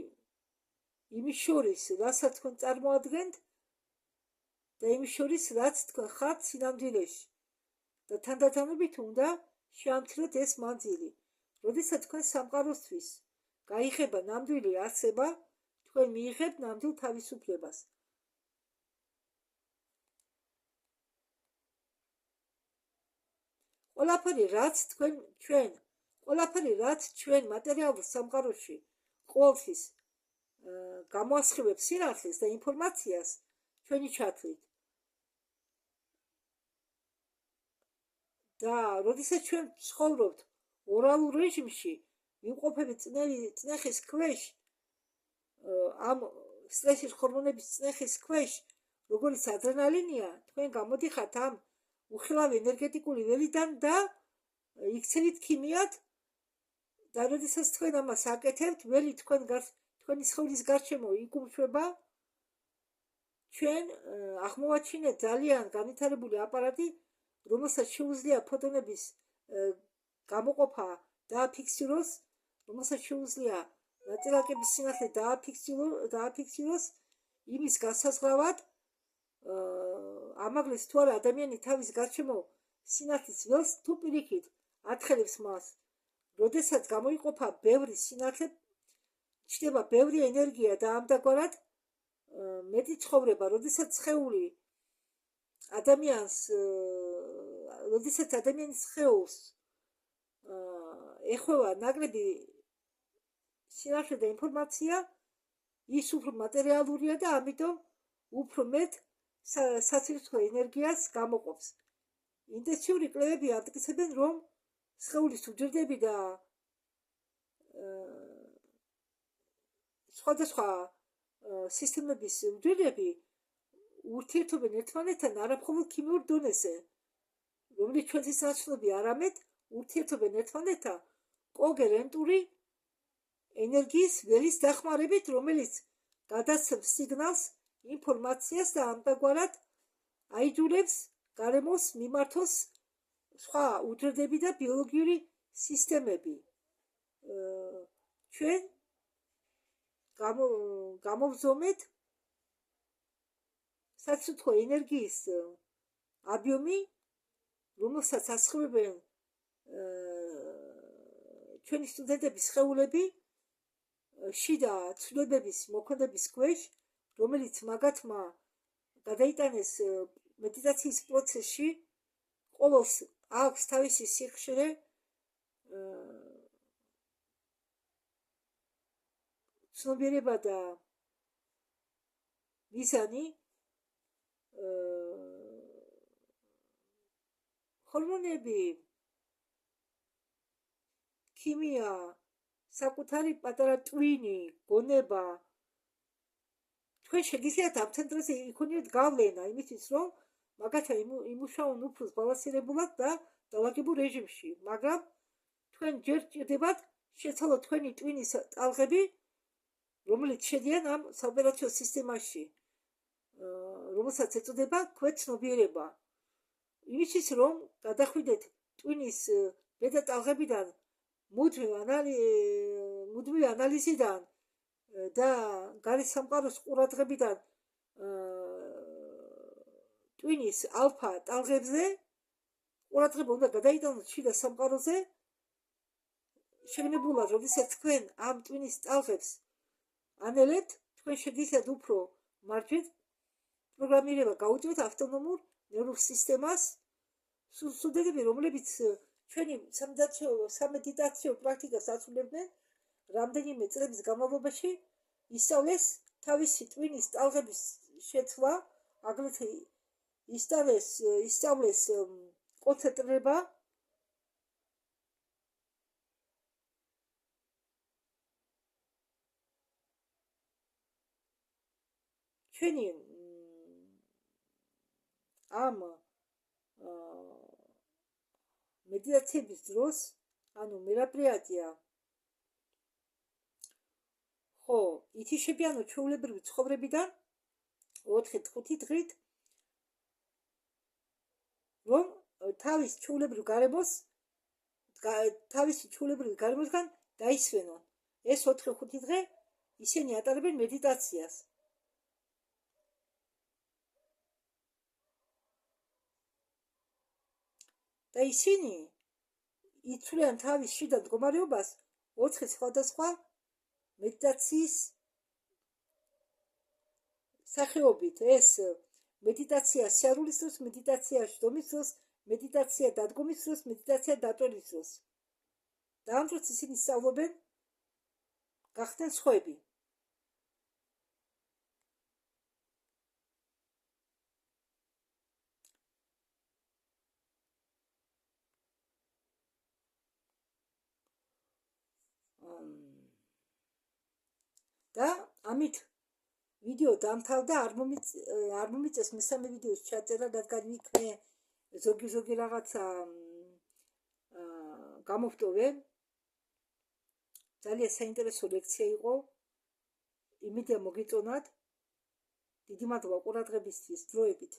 იმის შორის, რასაც თქვენ წარმოადგენთ და იმის შორის, რაც თქვენ ხართ სინამდვილეში და თანდათანობით უნდა შეამციროთ ეს მანძილი. როდესაც თქვენ სამყაროსთვის გაიხება ნამდვილი არსება, თქვენ მიიღებთ ნამდვილ თავისუფლებას. ყველაფერი, რაც ჩვენ მატერიალურ სამყაროში ყოველთვის გამოასხივებს სინათლეს და ინფორმაციას ჩვენი ჩათვლით. და როდესაც ჩვენ ცხოვრობთ ორალურ რეჟიმში, ვიმყოფებით წნეხის ქვეშ, ამ სტრესის ჰორმონების წნეხის ქვეშ, როგორც ადრენალინია, თქვენ გამოდიხართ ამ უხილავი ენერგეტიკული ველიდან და იქცევით ქიმიად და როდესაც თქვენ ამას აკეთებთ, ველი თქვენი სხეულის გარშემო იკუმშვება, ჩვენ აღმოვაჩინეთ ძალიან განვითარებული აპარატი, რომელსაც შეუძლია ფოტონების გამოყოფა დააფიქსიროს, რომელსაც შეუძლია ნაწილაკების სინათლე დააფიქსიროს იმის განსაზღვრავად, ამაღლეს თუ არა ადამიანი თავის გარშემო სინათლის ველს თუ პირიქით ათხელებს მას. როდესაც გამოიყოფა ბევრი სინათლე, ჩნდება ბევრი ენერგია და ამდაგგვარად მეტი ცხოვრება, როდესაც ადამიანის სხეულს ეხება ნაკლები სინათლე და ინფორმაცია, ის უფრო მატერიალურია და ამიტომ უფრო მეტ საცირცხლო ენერგიას გამოყოფს. ინტენსიური კვლევები ამტკიცებენ, რომ სხეულის უჯრედები და სხვადასხვა სისტემების უჯრედები ურთიერთობენ ერთმანეთთან არა მხოლოდ ქიმიურ დონეზე, რომელიც ჩვენთვის ნაცნობი, არამედ ურთიერთობენ ერთმანეთთან კოგერენტული ენერგიის ველის დახმარებით, რომელიც გადასცემს სიგნალს, ინფორმაციას და ამდაგგვარად აიძულებს გარემოს მიმართოს სხვა უჯრედები და ბიოლოგიური სისტემები. ჩვენ გამოვზომეთ საცირცხლო ენერგიის აბიომი, რომელსაც ასხივებენ ჩვენი სტუდენტების სხეულები შიდა ცვლილებების მოქმედების ქვეშ, რომელიც მაგათმა გადაიტანეს მედიტაციის პროცესში, ყოველს აქვს თავისი სიხშირე, ცნობიერება და მიზანი. ჰორმონები, ქიმია, საკუთარი პატარა ტვინი, გონება, თქვენ შეგიძლიათ ამ ცენტრზე იქონიოთ გავლენა, იმისთვის რომ მაგათთან იმუშაონ უფრო ბალანსირებულად და დაალაგებულ რეჟიმში, მაგრამ თქვენ ჯერ ჭირდებათ შეცვალოთ თქვენი ტვინის ტალღები, რომელიც შედიან ამ საოპერაციო სისტემაში, რომელსაც ეწოდება ქვეცნობიერება. იმისთვის რომ გადახვიდეთ ტვინის ბეტა ტალღებიდან მუდმივი ანალიზიდან და გარე სამყაროს ყურადღებიდან ტვინის ალფა ტალღებზე ყურადღება უნდა გადაიტანოთ შიდა სამყაროზე, შეგნებულად, როდესაც თქვენ ამ ტვინის ტალღებს ანელებთ, თქვენ შეგიძლიათ უფრო მარჯვედ პროგრამირება გაუწიოთ ავტონომურ ნერვულ სისტემას. სტუდენტები, რომლებიც ჩვენი სამედიტაციო პრაქტიკას ასრულებდნენ, რამდენიმე წლების განმავლობაში ისწავლეს თავისი ტვინის ტალღების შეცვლა, აგრეთვე ისწავლეს კონცენტრება, ჩვენი ამ მედიტაციების დროს, ანუ მერაპრიატია იყო ითიშებიანო ჩვეულებრივი ცხოვრებიდან 4-5 დღით, რომ თავის ჩვეულებრივ გარემოსგან დაისვენონ. ეს 4-5 დღე ისინი ატარებენ მედიტაციას. და ისინი იცვლიან თავის შიდა მდგომარეობას 4 სხვადასხვა მედიტაციის სახეობით. ეს მედიტაცია სიარულის დროს, მედიტაცია შრომის დროს, მედიტაცია დადგომის დროს, მედიტაცია დატვირთვის დროს. და ამ დროს ისინი სწავლობენ გახდნენ სხვები. და ამით ვიდეო დამთავრდა, არ მომიწეს მესამე ვიდეოს ჩაწერა, რადგან იქ მე ზოგი რაღაცა გამოვტოვე. ძალიან საინტერესო ლექცია იყო. იმედია მოგეწონათ. დიდი მადლობა ყურადღებისთვის. დროებით.